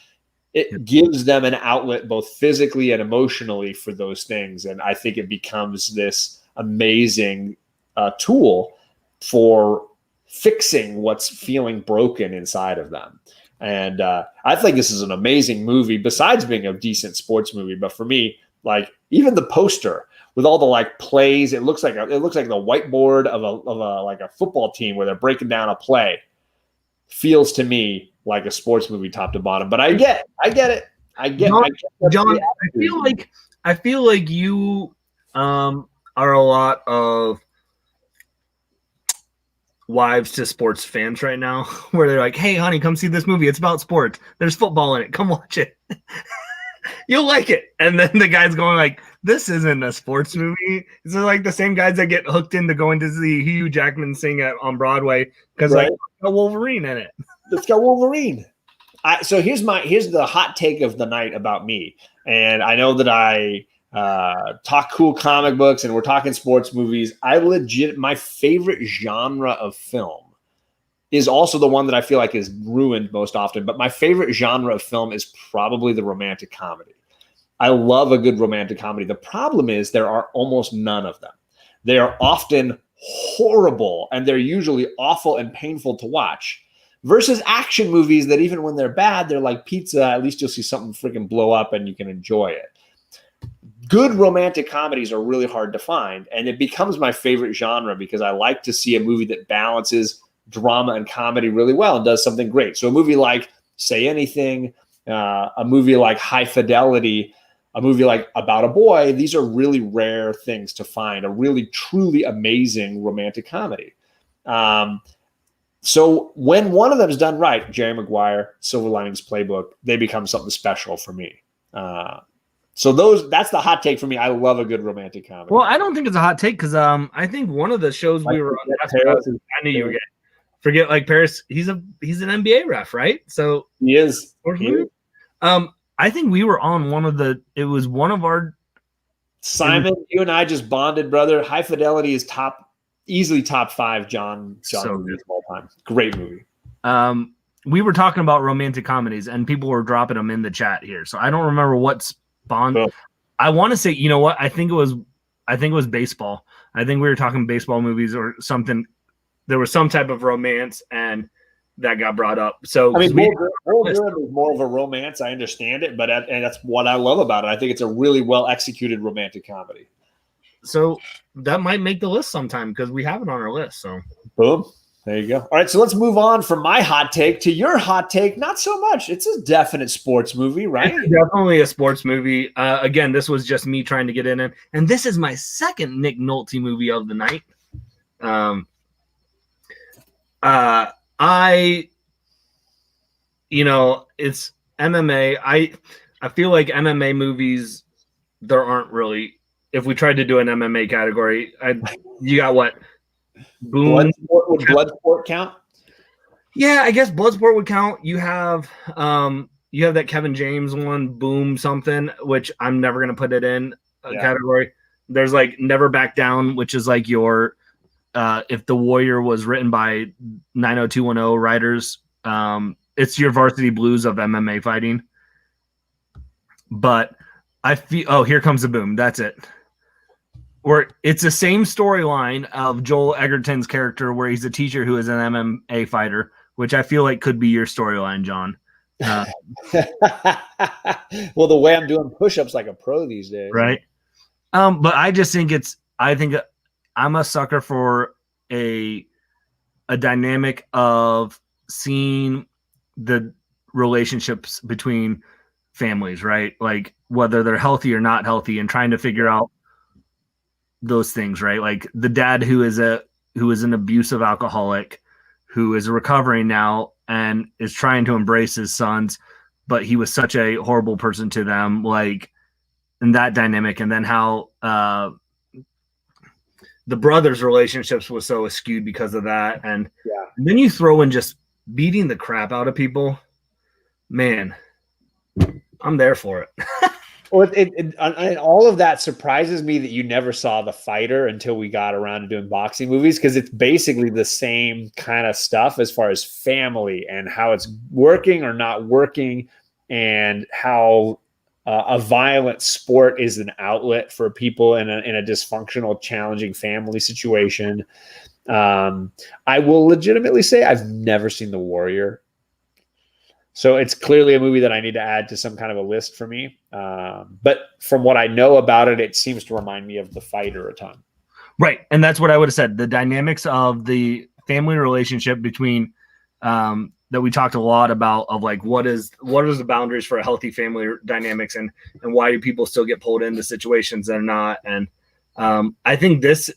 It gives them an outlet both physically and emotionally for those things. And I think it becomes this amazing tool for fixing what's feeling broken inside of them. And I think this is an amazing movie, besides being a decent sports movie. But for me, like even the poster with all the like plays, it looks like the whiteboard of a football team where they're breaking down a play. Feels to me like a sports movie top to bottom. But I get it. John, I feel like you are a lot of wives to sports fans right now, where they're like, "Hey, honey, come see this movie. It's about sports. There's football in it. Come watch it. You'll like it." And then the guy's going like, "This isn't a sports movie." It's like the same guys that get hooked into going to see Hugh Jackman sing on Broadway because like it's got Wolverine in it. It's got Wolverine. So here's the hot take of the night about me, and I know that I talk cool comic books and we're talking sports movies. My favorite genre of film is also the one that I feel like is ruined most often, but my favorite genre of film is probably the romantic comedy. I love a good romantic comedy. The problem is there are almost none of them. They are often horrible and they're usually awful and painful to watch, versus action movies that even when they're bad, they're like pizza. At least you'll see something freaking blow up and you can enjoy it. Good romantic comedies are really hard to find, and it becomes my favorite genre because I like to see a movie that balances drama and comedy really well and does something great. So a movie like Say Anything, a movie like High Fidelity, a movie like About a Boy, these are really rare things to find, a really truly amazing romantic comedy. So when one of them is done right, Jerry Maguire, Silver Linings Playbook, they become something special for me. So that's the hot take for me. I love a good romantic comedy. Well, I don't think it's a hot take because I think one of the shows we were on, I knew you were getting. Forget like Paris. He's an NBA ref, right? So he is. I think we were on it was one of our. Simon, you and I just bonded, brother. High Fidelity is easily top 5 John movies of all time. Great movie. We were talking about romantic comedies and people were dropping them in the chat here. So I don't remember what spawned. Oh. I want to say, you know what? I think it was baseball. I think we were talking baseball movies or something. There was some type of romance and that got brought up. So I mean, more of a romance. I understand it, and that's what I love about it. I think it's a really well executed romantic comedy. So that might make the list sometime because we have it on our list. So boom, there you go. All right, so let's move on from my hot take to your hot take. Not so much. It's a definite sports movie, right? It's definitely a sports movie. Again, this was just me trying to get in it, and this is my second Nick Nolte movie of the night. It's MMA. I feel like MMA movies, there aren't really. If we tried to do an MMA category, you got what? Boom. Would Bloodsport count? Yeah, I guess Bloodsport would count. You have that Kevin James one, Boom something, which I'm never gonna put it in a category. There's like Never Back Down, which is like your if The Warrior was written by 90210 writers, it's your Varsity Blues of MMA fighting. But I feel Here Comes the Boom. That's it. Where it's the same storyline of Joel Egerton's character, where he's a teacher who is an MMA fighter, which I feel like could be your storyline, John. Well, the way I'm doing push-ups like a pro these days, right? But I just think I'm a sucker for a dynamic of seeing the relationships between families, right? Like whether they're healthy or not healthy, and trying to figure out those things, right? Like the dad who is an abusive alcoholic, who is recovering now and is trying to embrace his sons, but he was such a horrible person to them, like in that dynamic. And then how the brothers' relationships was so skewed because of that. And then you throw in just beating the crap out of people. Man, I'm there for it. Well, and all of that surprises me that you never saw The Fighter until we got around to doing boxing movies, because it's basically the same kind of stuff as far as family and how it's working or not working, and how a violent sport is an outlet for people in a dysfunctional, challenging family situation. I will legitimately say I've never seen The Warrior. So it's clearly a movie that I need to add to some kind of a list for me. But from what I know about it, it seems to remind me of The Fighter a ton. Right. And that's what I would have said. The dynamics of the family relationship between that we talked a lot about, of like what is the boundaries for a healthy family dynamics, and why do people still get pulled into situations they're not. And I think it's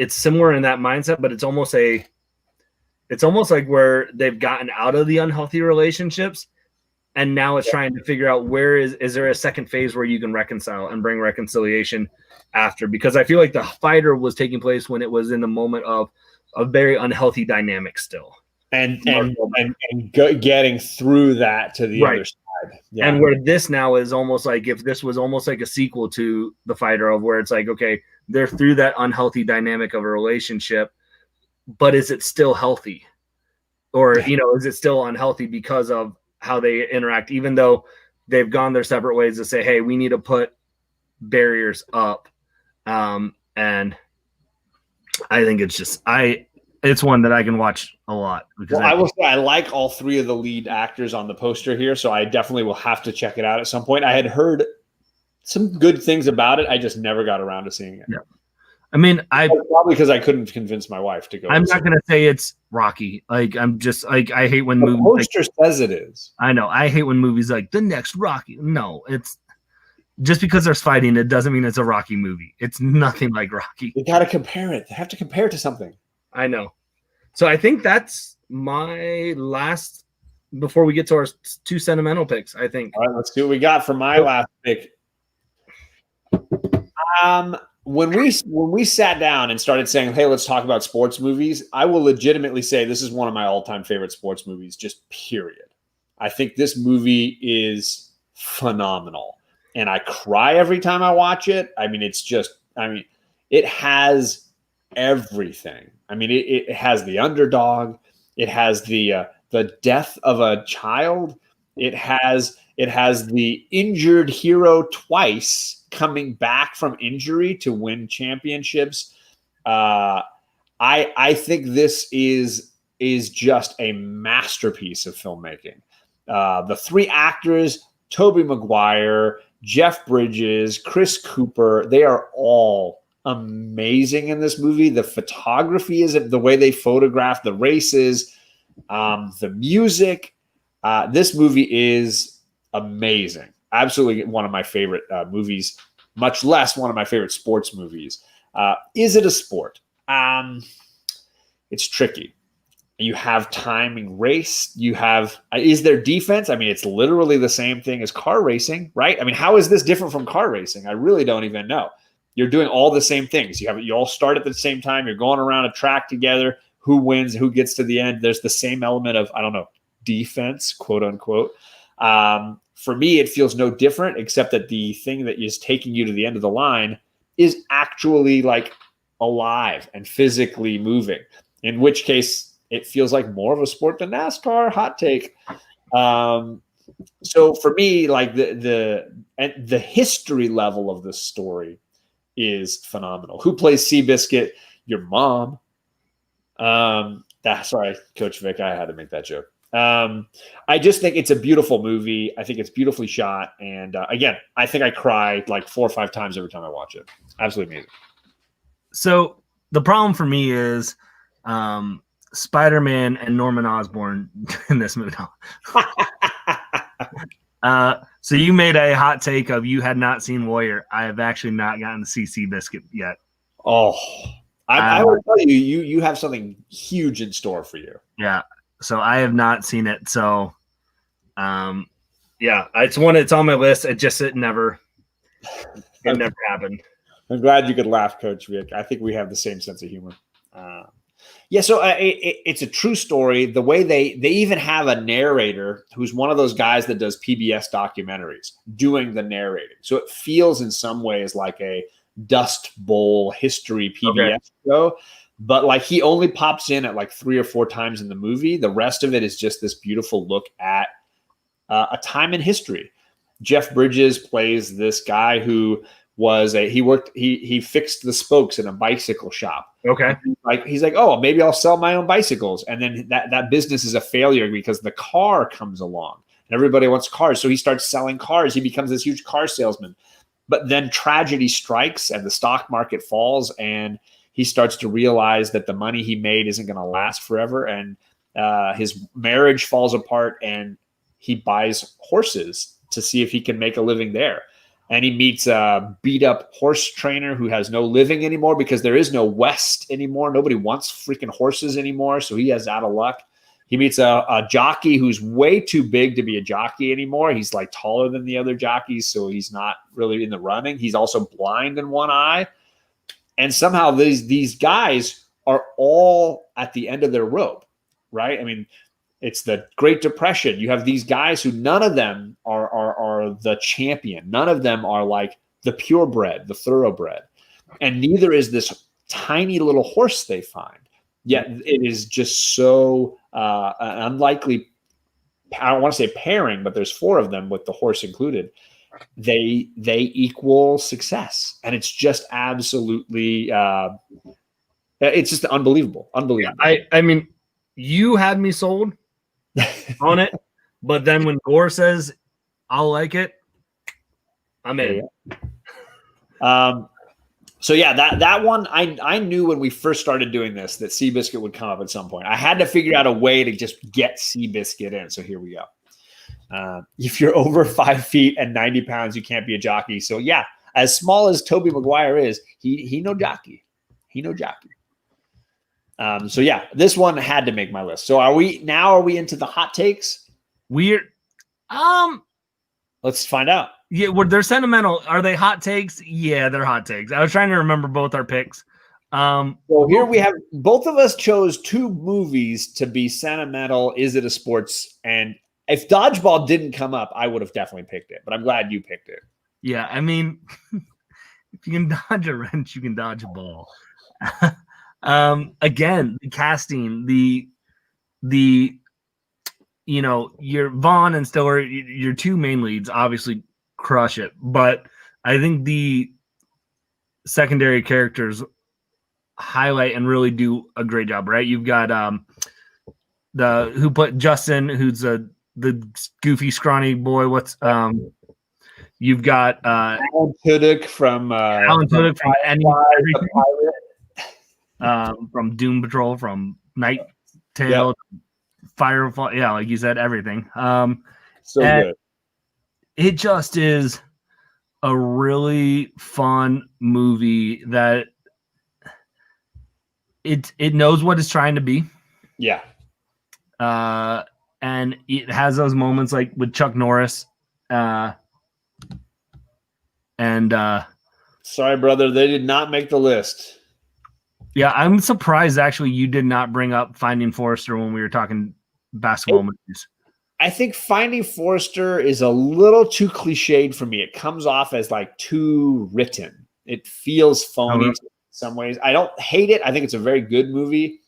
similar in that mindset, but it's almost like where they've gotten out of the unhealthy relationships, and now it's trying to figure out where is there a second phase where you can reconcile and bring reconciliation after. Because I feel like The Fighter was taking place when it was in the moment of a very unhealthy dynamic still. And getting through that to the other side. Yeah. And where this now is almost like, if this was almost like a sequel to The Fighter, of where it's like, okay, they're through that unhealthy dynamic of a relationship, but is it still healthy? Or, is it still unhealthy because of how they interact, even though they've gone their separate ways to say, hey, we need to put barriers up. And I think it's one that I can watch a lot. Because I will say I like all three of the lead actors on the poster here, so I definitely will have to check it out at some point. I had heard some good things about it. I just never got around to seeing it. Yeah. I mean, probably because I couldn't convince my wife to go. I'm not going to say it's Rocky. Like, I'm just like, I hate when movies. The poster says it is. I know. I hate when movies like the next Rocky. No, it's just because there's fighting, it doesn't mean it's a Rocky movie. It's nothing like Rocky. You got to compare it. They have to compare it to something. I know. So I think that's my last, before we get to our two sentimental picks, I think. All right, let's see what we got for my last pick. When we sat down and started saying, hey, let's talk about sports movies, I will legitimately say this is one of my all-time favorite sports movies, just period. I think this movie is phenomenal, and I cry every time I watch it. I mean, it has everything. I mean, it has the underdog. It has the death of a child. It has the injured hero twice coming back from injury to win championships. I think this is just a masterpiece of filmmaking. The three actors, Tobey Maguire, Jeff Bridges, Chris Cooper, they are all amazing in this movie. The photography is the way they photograph the races, the music. This movie is amazing. Absolutely one of my favorite movies, much less one of my favorite sports movies. Is it a sport? It's tricky. You have timing race. You have, is there defense? I mean, it's literally the same thing as car racing, right? I mean, how is this different from car racing? I really don't even know. You're doing all the same things. You all start at the same time. You're going around a track together. Who wins? Who gets to the end? There's the same element of, I don't know, defense, quote unquote. For me, it feels no different, except that the thing that is taking you to the end of the line is actually like alive and physically moving, in which case it feels like more of a sport than NASCAR. Hot take. So for me, like the history level of this story is phenomenal. Who plays Seabiscuit? Your mom. Sorry, Coach Vic, I had to make that joke. I just think it's a beautiful movie. I think it's beautifully shot. And again, I think I cry like 4 or 5 times every time I watch it. Absolutely amazing. So the problem for me is Spider-Man and Norman Osborn in this movie. So you made a hot take of you had not seen Warrior. I have actually not gotten to see Seabiscuit yet. Oh, I will tell you have something huge in store for you. Yeah. So I have not seen it. So Yeah, it's on my list. It never happened. I'm glad you could laugh, Coach Vic. I think we have the same sense of humor. So it's a true story. The way they even have a narrator who's one of those guys that does PBS documentaries doing the narrating. So it feels in some ways like a Dust Bowl history PBS show, but like he only pops in at like 3 or 4 times in the movie. The rest of it is just this beautiful look at a time in history. Jeff Bridges plays this guy who was he fixed the spokes in a bicycle shop. Okay. He's like, oh, maybe I'll sell my own bicycles. And then that business is a failure because the car comes along and everybody wants cars. So he starts selling cars. He becomes this huge car salesman. But then tragedy strikes and the stock market falls and he starts to realize that the money he made isn't going to last forever. And his marriage falls apart and he buys horses to see if he can make a living there. And he meets a beat up horse trainer who has no living anymore because there is no West anymore. Nobody wants freaking horses anymore. So he has out of luck. He meets a jockey who's way too big to be a jockey anymore. He's like taller than the other jockeys. So he's not really in the running. He's also blind in one eye. And somehow these guys are all at the end of their rope, right? I mean, it's the Great Depression. You have these guys who none of them are the champion. None of them are like the purebred, the thoroughbred. And neither is this tiny little horse they find. Yet it is just so an unlikely, I don't want to say pairing, but there's 4 of them with the horse included. They equal success. And it's just absolutely, it's just unbelievable. Unbelievable. Yeah, I mean, you had me sold on it, but then when Gore says I'll like it, I'm in. So yeah, that one I knew when we first started doing this that Seabiscuit would come up at some point. I had to figure out a way to just get Seabiscuit in. So here we go. If you're over 5 feet and 90 pounds, you can't be a jockey. So yeah, as small as Tobey Maguire is, he no jockey. He no jockey. So yeah, this one had to make my list. So are we into the hot takes? Let's find out. Yeah, they're sentimental. Are they hot takes? Yeah, they're hot takes. I was trying to remember both our picks. So here we have both of us chose 2 movies to be sentimental. Is it a sports? And if Dodgeball didn't come up, I would have definitely picked it. But I'm glad you picked it. Yeah, I mean, if you can dodge a wrench, you can dodge a ball. Again, the casting, the your Vaughn and Stiller, your 2 main leads obviously crush it, but I think the secondary characters highlight and really do a great job, right? You've got who put Justin, who's the goofy scrawny boy. You've got Alan Tudyk from from Doom Patrol, from Night Tale, Firefall, yeah, like you said, everything. So good. It just is a really fun movie that it knows what it's trying to be. Yeah. And it has those moments like with Chuck Norris. Sorry, brother, they did not make the list. Yeah, I'm surprised actually you did not bring up Finding Forrester when we were talking basketball movies. I think Finding Forrester is a little too cliched for me. It comes off as like too written. It feels phony in some ways. I don't hate it. I think it's a very good movie.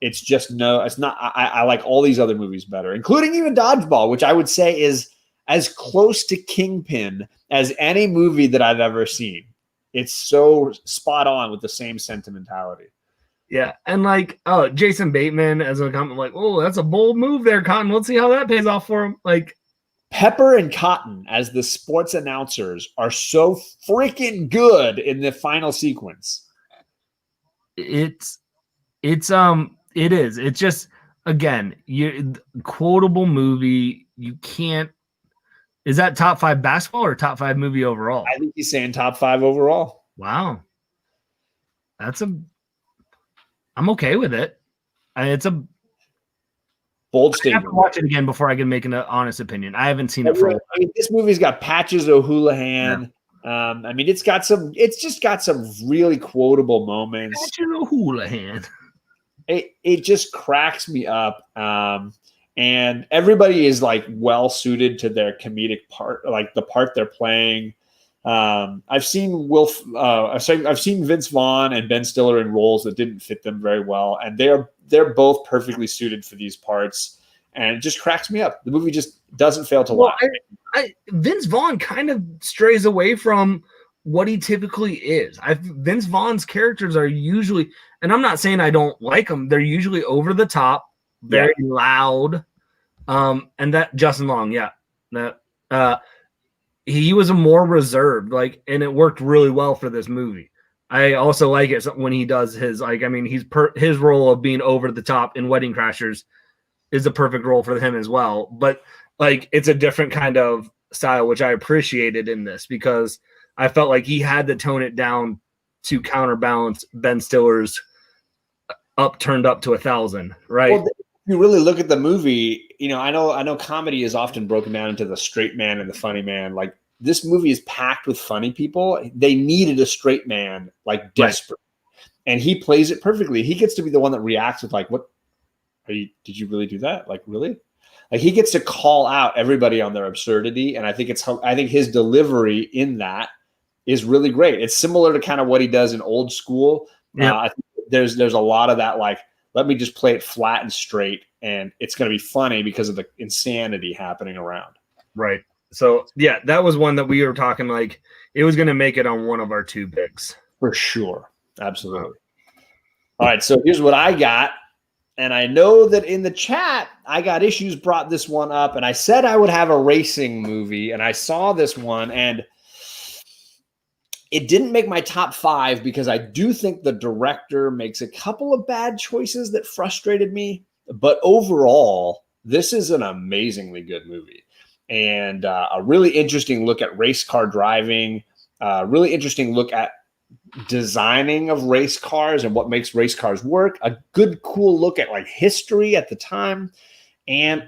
It's just it's not. I like all these other movies better, including even Dodgeball, which I would say is as close to Kingpin as any movie that I've ever seen. It's so spot on with the same sentimentality. Yeah, and like, Jason Bateman as a comment, like, oh, that's a bold move there, Cotton. Let's see how that pays off for him. Like, Pepper and Cotton as the sports announcers are so freaking good in the final sequence. It is. It's just, again, quotable movie. You can't. Is that top 5 basketball or top 5 movie overall? I think he's saying top 5 overall. Wow. I'm okay with it. Well, Bold I have to statement. watch it again before I can make an honest opinion. I haven't seen it for a while. I mean, this movie's got Patches O'Houlihan. Yeah. I mean, it's just got some really quotable moments. Patches O'Houlihan. It just cracks me up. And everybody is like well suited to their comedic part, like the part they're playing. I've seen I've seen Vince Vaughn and Ben Stiller in roles that didn't fit them very well, and they're both perfectly suited for these parts, and it just cracks me up. The movie just doesn't fail to laugh. Vince Vaughn kind of strays away from what he typically is. Vince Vaughn's characters are usually, and I'm not saying I don't like them, they're usually over the top, very loud. And that Justin Long, he was a more reserved, and it worked really well for this movie. I also like it when he does his, his role of being over the top in Wedding Crashers is a perfect role for him as well. But it's a different kind of style, which I appreciated in this, because I felt like he had to tone it down to counterbalance Ben Stiller's turned up to 1,000, right? Well, if you really look at the movie, I know comedy is often broken down into the straight man and the funny man. Like, this movie is packed with funny people. They needed a straight man, desperate. Right. And he plays it perfectly. He gets to be the one that reacts with what did you really do that? Really? He gets to call out everybody on their absurdity. And I think his delivery in that is really great. It's similar to kind of what he does in Old School. Yeah. I think there's a lot of that, let me just play it flat and straight, and it's going to be funny because of the insanity happening around. Right. So, yeah, that was one that we were talking it was going to make it on one of our two picks. For sure. Absolutely. All right, so here's what I got. And I know that in the chat, I got issues brought this one up, and I said I would have a racing movie, and I saw this one, and it didn't make my top 5 because I do think the director makes a couple of bad choices that frustrated me. But overall, this is an amazingly good movie, and a really interesting look at race car driving, really interesting look at designing of race cars and what makes race cars work, a good, cool look at history at the time, and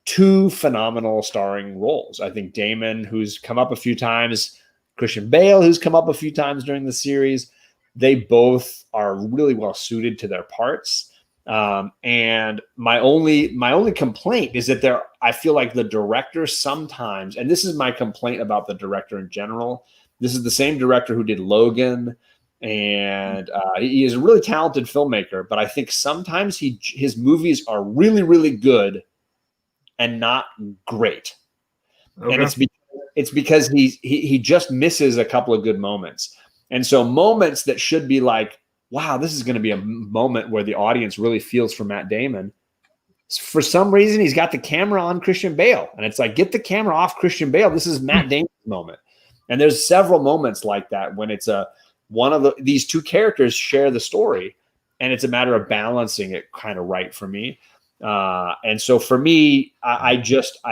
2 phenomenal starring roles. I think Damon, who's come up a few times, Christian Bale, who's come up a few times during the series, they both are really well suited to their parts. And my only complaint is that I feel like the director sometimes, and this is my complaint about the director in general, this is the same director who did Logan, and he is a really talented filmmaker, but I think sometimes his movies are really, really good and not great. Okay. And it's because he just misses a couple of good moments. And so moments that should be wow, this is going to be a moment where the audience really feels for Matt Damon. For some reason, he's got the camera on Christian Bale. And it's get the camera off Christian Bale. This is Matt Damon's moment. And there's several moments like that when it's these 2 characters share the story, and it's a matter of balancing it kind of right for me. And so for me, I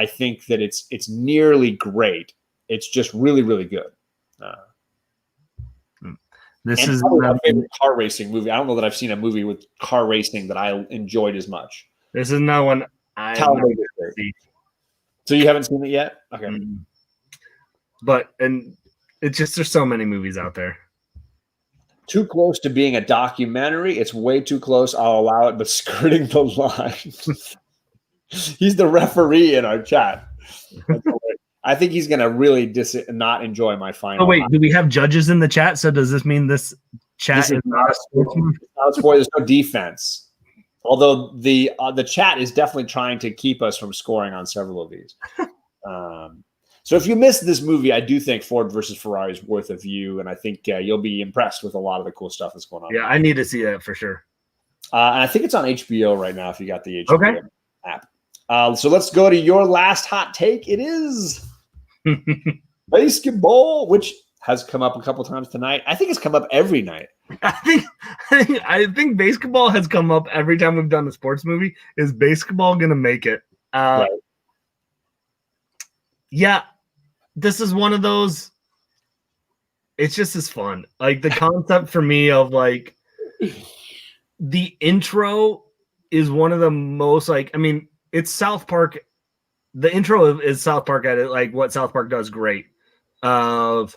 think that it's nearly great. It's just really, really good. This is my favorite car racing movie. I don't know that I've seen a movie with car racing that I enjoyed as much. This is not one I haven't seen. So you haven't seen it yet? Okay. But it's just, there's so many movies out there. Too close to being a documentary. It's way too close. I'll allow it, but skirting the line. He's the referee in our chat. I think he's going to really not enjoy my final. Oh, wait. Do we have judges in the chat? So does this mean this chat is not a sports movie? There's no defense. Although the chat is definitely trying to keep us from scoring on several of these. So if you missed this movie, I do think Ford versus Ferrari is worth a view, and I think you'll be impressed with a lot of the cool stuff that's going on. Yeah, I need to see that for sure. And I think it's on HBO right now if you got the HBO app. So let's go to your last hot take. It is basketball, which has come up a couple times tonight. I think it's come up every night. I think basketball has come up every time we've done a sports movie. Is basketball going to make it? Right. Yeah. This is one of those, it's just as fun. The concept for me of the intro is one of the most it's South Park. The intro is South Park at it, like what South Park does great. Of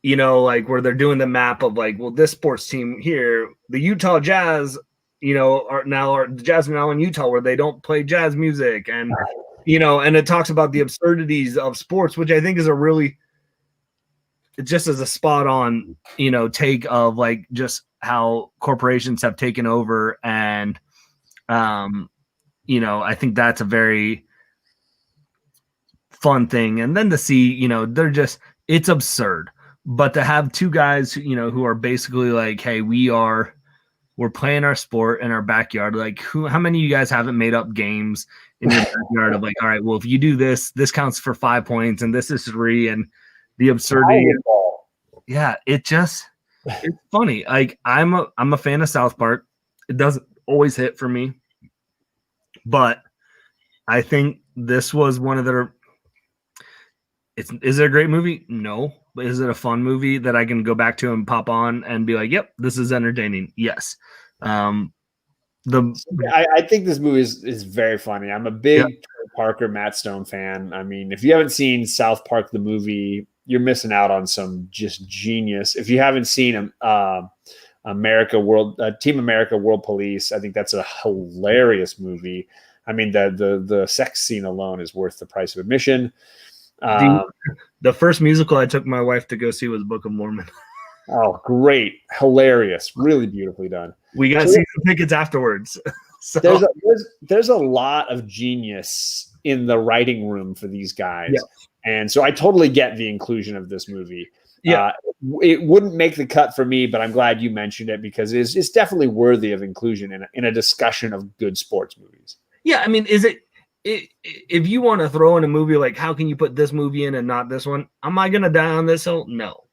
like where they're doing the map of like, well, this sports team here, the Utah Jazz, are the Jazz are now in Utah where they don't play jazz music, and and it talks about the absurdities of sports, which I think is a really, just as a spot on, take of like just how corporations have taken over, and I think that's a very fun thing. And then to see, it's absurd. But to have two guys, who are basically like, hey, we're playing our sport in our backyard. Like, how many of you guys haven't made up games in your backyard of like, all right, well, if you do this counts for 5 points, and this is 3, and the absurdity. Yeah, it's funny. Like, I'm a fan of South Park. It doesn't always hit for me, but I think this was one of their. Is it a great movie? No. But is it a fun movie that I can go back to and pop on and be like, yep, this is entertaining? Yes. I think this movie is very funny. I'm a big Parker, Matt Stone fan. I mean, if you haven't seen South Park, the movie, you're missing out on some just genius. If you haven't seen Team America World Police, I think that's a hilarious movie. I mean, the sex scene alone is worth the price of admission. The first musical I took my wife to go see was Book of Mormon. Oh, great. Hilarious. Really beautifully done. We got season tickets afterwards. So there's a lot of genius in the writing room for these guys. Yeah. And so I totally get the inclusion of this movie. Yeah. It wouldn't make the cut for me, but I'm glad you mentioned it because it's definitely worthy of inclusion in a discussion of good sports movies. Yeah. I mean, if you want to throw in a movie, like how can you put this movie in and not this one? Am I going to die on this hill? No.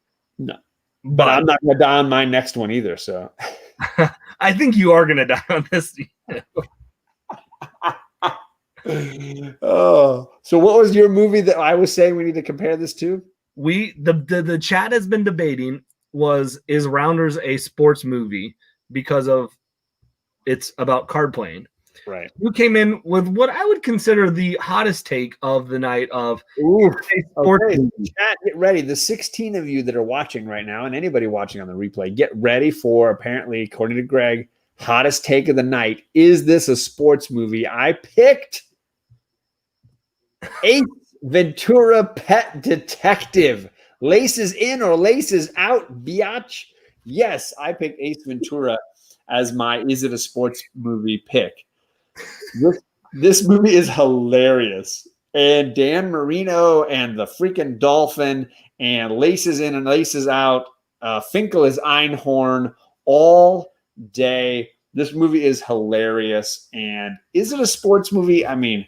But I'm not going to die on my next one either. So I think you are going to die on this. Oh, so what was your movie that I was saying we need to compare this to? The chat has been debating is Rounders a sports movie because of it's about card playing. Right. You came in with what I would consider the hottest take of the night of okay. Chat, get ready. The 16 of you that are watching right now and anybody watching on the replay, get ready for, apparently, according to Greg, hottest take of the night. Is this a sports movie? I picked Ace Ventura Pet Detective. Laces in or laces out, biatch? Yes, I picked Ace Ventura as my is it a sports movie pick. This movie is hilarious. And Dan Marino and the freaking dolphin and laces in and laces out. Finkel is Einhorn all day. This movie is hilarious. And is it a sports movie? I mean,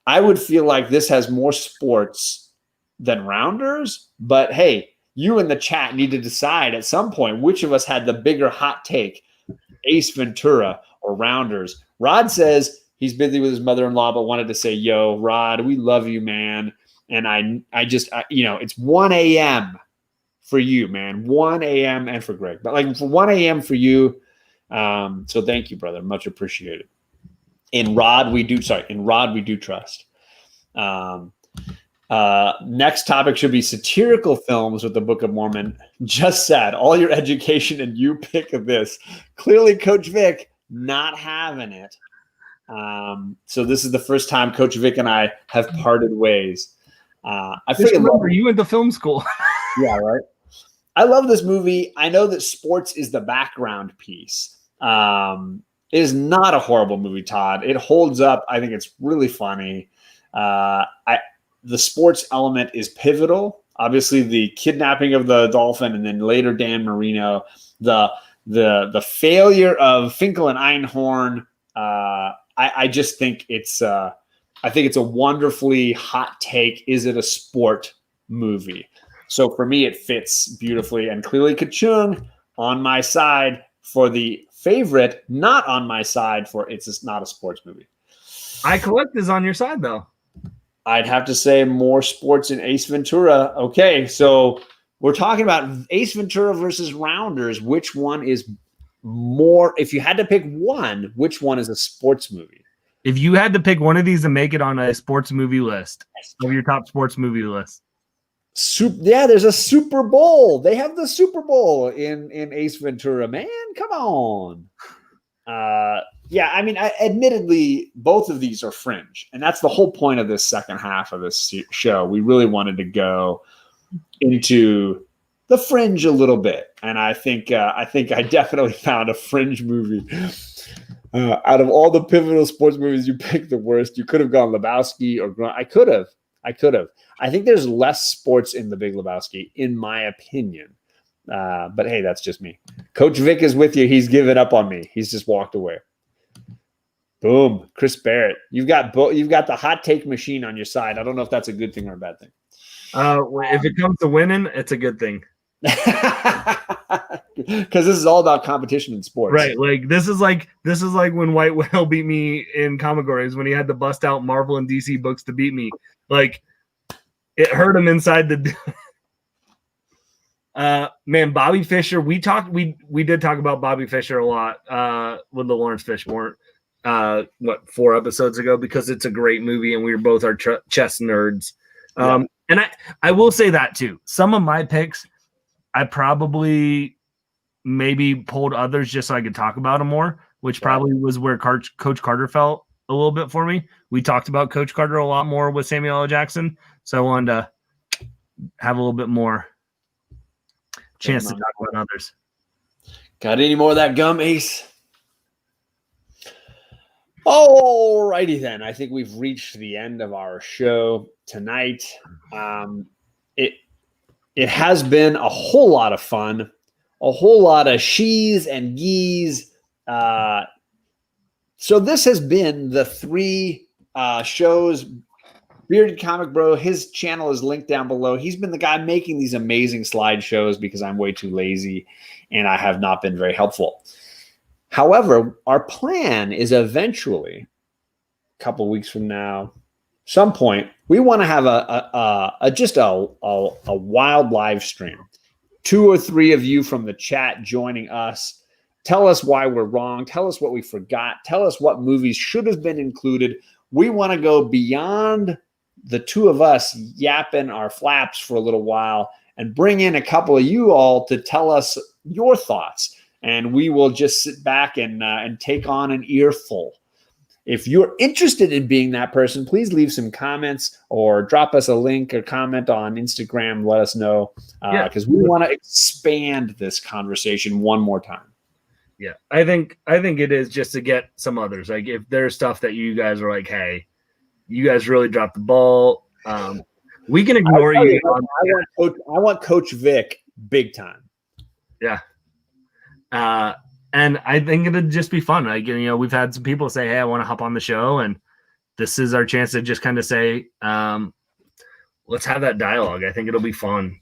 I would feel like this has more sports than Rounders. But hey, you in the chat need to decide at some point which of us had the bigger hot take, Ace Ventura or Rounders. Rod says he's busy with his mother-in-law, but wanted to say, yo, Rod, we love you, man. And I just, it's 1 a.m. for you, man. 1 a.m. and for Greg. But like for 1 a.m. for you. So thank you, brother. Much appreciated. In Rod, we do trust. Next topic should be satirical films with the Book of Mormon. Just sad. All your education and you pick of this. Clearly, Coach Vic not having it. So this is the first time Coach Vic and I have parted ways. I remember you went to film school. Yeah, right. I love this movie. I know that sports is the background piece. It is not a horrible movie, Todd. It holds up. I think it's really funny. The sports element is pivotal. Obviously, the kidnapping of the dolphin, and then later Dan Marino, the failure of Finkel and Einhorn. I just think it's a wonderfully hot take. Is it a sport movie? So for me, it fits beautifully. And clearly, Kachung on my side for the favorite, not on my side for it's just not a sports movie. I Collect is on your side though. I'd have to say more sports in Ace Ventura. Okay, so we're talking about Ace Ventura versus Rounders. Which one is more? If you had to pick one, which one is a sports movie? If you had to pick one of these and make it on a sports movie list of your top sports movie list. There's a Super Bowl. They have the Super Bowl in Ace Ventura, man. Come on. Admittedly, both of these are fringe, and that's the whole point of this second half of this show. We really wanted to go into the fringe a little bit, and I think I definitely found a fringe movie. Out of all the pivotal sports movies, you picked the worst. You could have gone Lebowski or Grunt. I could have. I think there's less sports in The Big Lebowski, in my opinion. But hey, that's just me. Coach Vic is with you. He's given up on me. He's just walked away. Boom, Chris Barrett. You've got the hot take machine on your side. I don't know if that's a good thing or a bad thing. If it comes to winning, it's a good thing. Because this is all about competition in sports, right? Like this is like when White Whale beat me in Comic when he had to bust out Marvel and DC books to beat me. Like it hurt him inside the. Man, Bobby Fischer. We did talk about Bobby Fischer a lot with the Lawrence Fishburne. 4 episodes ago, because it's a great movie and we were both our chess nerds. And I will say that too. Some of my picks, I probably maybe pulled others just so I could talk about them more, which probably was where Coach Carter felt a little bit for me. We talked about Coach Carter a lot more with Samuel L. Jackson, so I wanted to have a little bit more chance to talk about others. Got any more of that gum, Ace? All righty then. I think we've reached the end of our show tonight. It has been a whole lot of fun, a whole lot of she's and yees. So this has been the 3 shows. Bearded Comic Bro, his channel is linked down below. He's been the guy making these amazing slideshows because I'm way too lazy and I have not been very helpful. However, our plan is eventually, a couple of weeks from now, some point, we want to have a wild live stream. 2 or 3 of you from the chat joining us. Tell us why we're wrong. Tell us what we forgot. Tell us what movies should have been included. We want to go beyond the 2 of us yapping our flaps for a little while and bring in a couple of you all to tell us your thoughts. And we will just sit back and take on an earful. If you're interested in being that person, please leave some comments or drop us a link or comment on Instagram. Let us know because we want to expand this conversation one more time. Yeah, I think it is just to get some others. Like if there's stuff that you guys are like, hey, you guys really dropped the ball. We can ignore you. I want Coach Vic big time. Yeah. And I think it'd just be fun. Like, we've had some people say, hey, I want to hop on the show. And this is our chance to just kind of say, let's have that dialogue. I think it'll be fun.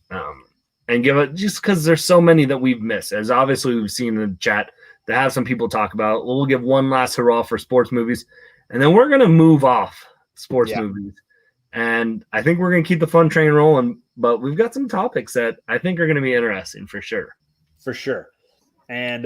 And give it just because there's so many that we've missed. As obviously we've seen in the chat to have some people talk about. We'll give one last hurrah for sports movies. And then we're going to move off sports movies. And I think we're going to keep the fun train rolling. But we've got some topics that I think are going to be interesting for sure. For sure. And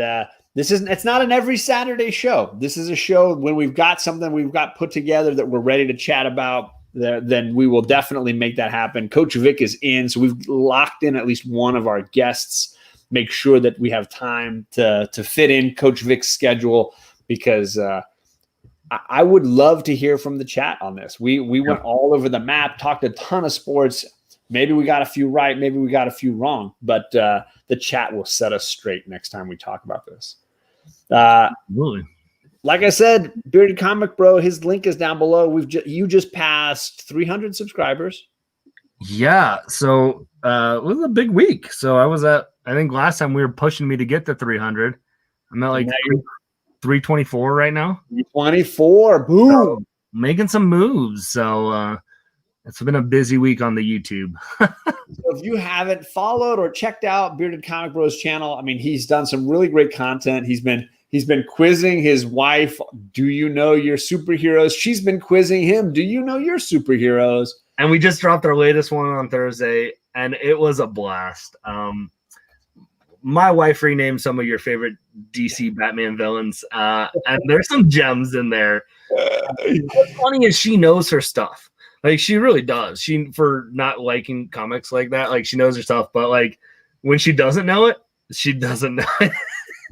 it's not an every Saturday show. This is a show when we've got something we've got put together that we're ready to chat about, then we will definitely make that happen. Coach Vic is in, so we've locked in at least one of our guests, make sure that we have time to fit in Coach Vic's schedule because I would love to hear from the chat on this. We went all over the map, talked a ton of sports. Maybe we got a few right, maybe we got a few wrong, but the chat will set us straight next time we talk about this. Absolutely. Like I said, Bearded Comic Bro, his link is down below. You just passed 300 subscribers. Yeah, so it was a big week. So I think last time we were pushing me to get to 300. I'm at like 324 right now. 324, boom. So, making some moves. So it's been a busy week on the YouTube. So if you haven't followed or checked out Bearded Comic Bro's channel, I mean, he's done some really great content. He's been quizzing his wife, do you know your superheroes? She's been quizzing him, do you know your superheroes? And we just dropped our latest one on Thursday, and it was a blast. my wife renamed some of your favorite DC Batman villains, and there's some gems in there. What's funny is she knows her stuff. Like she really does. She for not liking comics like that. Like she knows her stuff, but like when she doesn't know it, she doesn't know it.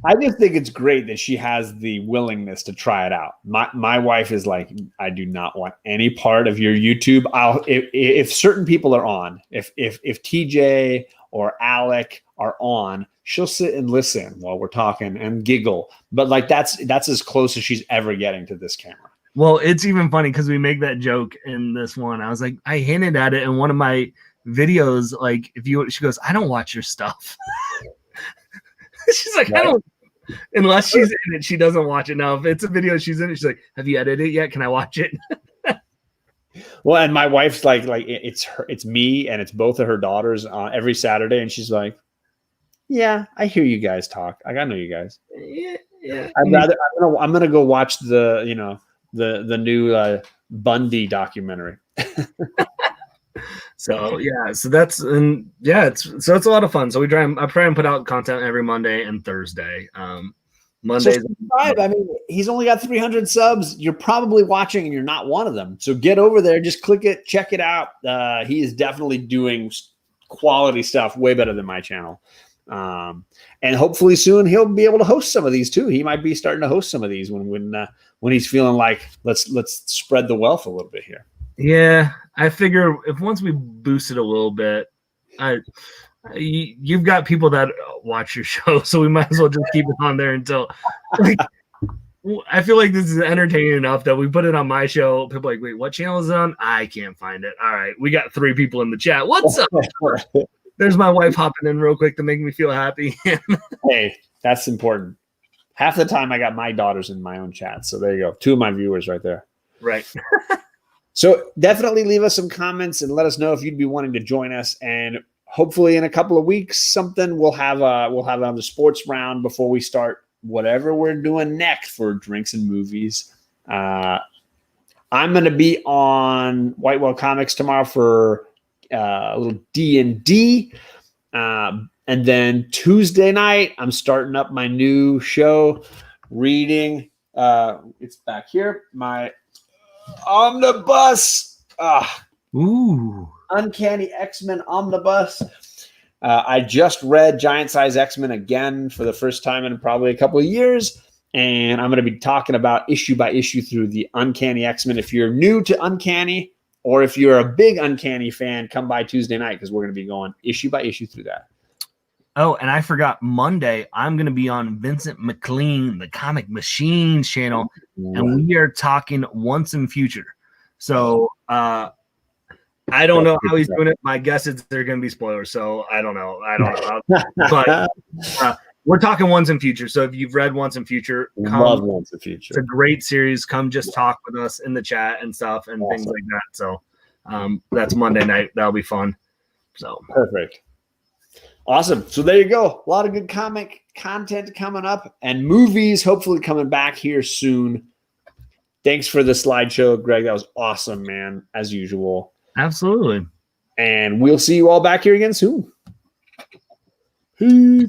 I just think it's great that she has the willingness to try it out. My wife is like, I do not want any part of your YouTube. If certain people are on, if TJ or Alec are on, she'll sit and listen while we're talking and giggle. But like that's as close as she's ever getting to this camera. Well, it's even funny because we make that joke in this one. I was like, I hinted at it in one of my videos. Like, she goes, I don't watch your stuff. She's like, right. I don't, unless she's in it, she doesn't watch it. Now, if it's a video she's in it, she's like, have you edited it yet? Can I watch it? Well, and my wife's like it's me and it's both of her daughters every Saturday, and she's like, yeah, I hear you guys talk. I know you guys. Yeah. I'm gonna go watch the the new Bundy documentary. So that's it's a lot of fun. So I try and put out content every Monday and Thursday. Mondays. I mean, he's only got 300 subs. You're probably watching and you're not one of them. So get over there, just click it, check it out. He is definitely doing quality stuff way better than my channel. And hopefully soon he'll be able to host some of these too. He might be starting to host some of these when he's feeling like let's spread the wealth a little bit here. Yeah, I figure if once we boost it a little bit, you've got people that watch your show, so we might as well just keep it on there until. Like, I feel like this is entertaining enough that we put it on my show. People are like, wait, what channel is it on? I can't find it. All right, we got 3 people in the chat. What's up? There's my wife hopping in real quick to make me feel happy. Hey, that's important. Half the time I got my daughters in my own chat. So there you go. 2 of my viewers right there. Right. So definitely leave us some comments and let us know if you'd be wanting to join us. And hopefully in a couple of weeks, we'll have another sports round before we start whatever we're doing next for drinks and movies. I'm going to be on Whitewell Comics tomorrow for a little D&D. And then Tuesday night, I'm starting up my new show, reading. It's back here. My omnibus. Ooh. Uncanny X-Men omnibus. I just read Giant Size X-Men again for the first time in probably a couple of years. And I'm going to be talking about issue by issue through the Uncanny X-Men. If you're new to Uncanny, or if you're a big Uncanny fan, come by Tuesday night because we're going to be going issue by issue through that. Oh, and I forgot, Monday, I'm going to be on Vincent McLean, the Comic Machine channel, and we are talking Once and Future. So I don't know how he's doing it. My guess is there are going to be spoilers, so I don't know. But we're talking Once and Future. So if you've read Once and Future, love Once and Future. It's a great series. Come just talk with us in the chat and stuff and things like that. So that's Monday night. That'll be fun. So perfect. Awesome. So there you go. A lot of good comic content coming up and movies hopefully coming back here soon. Thanks for the slideshow, Greg. That was awesome, man, as usual. Absolutely. And we'll see you all back here again soon. Peace.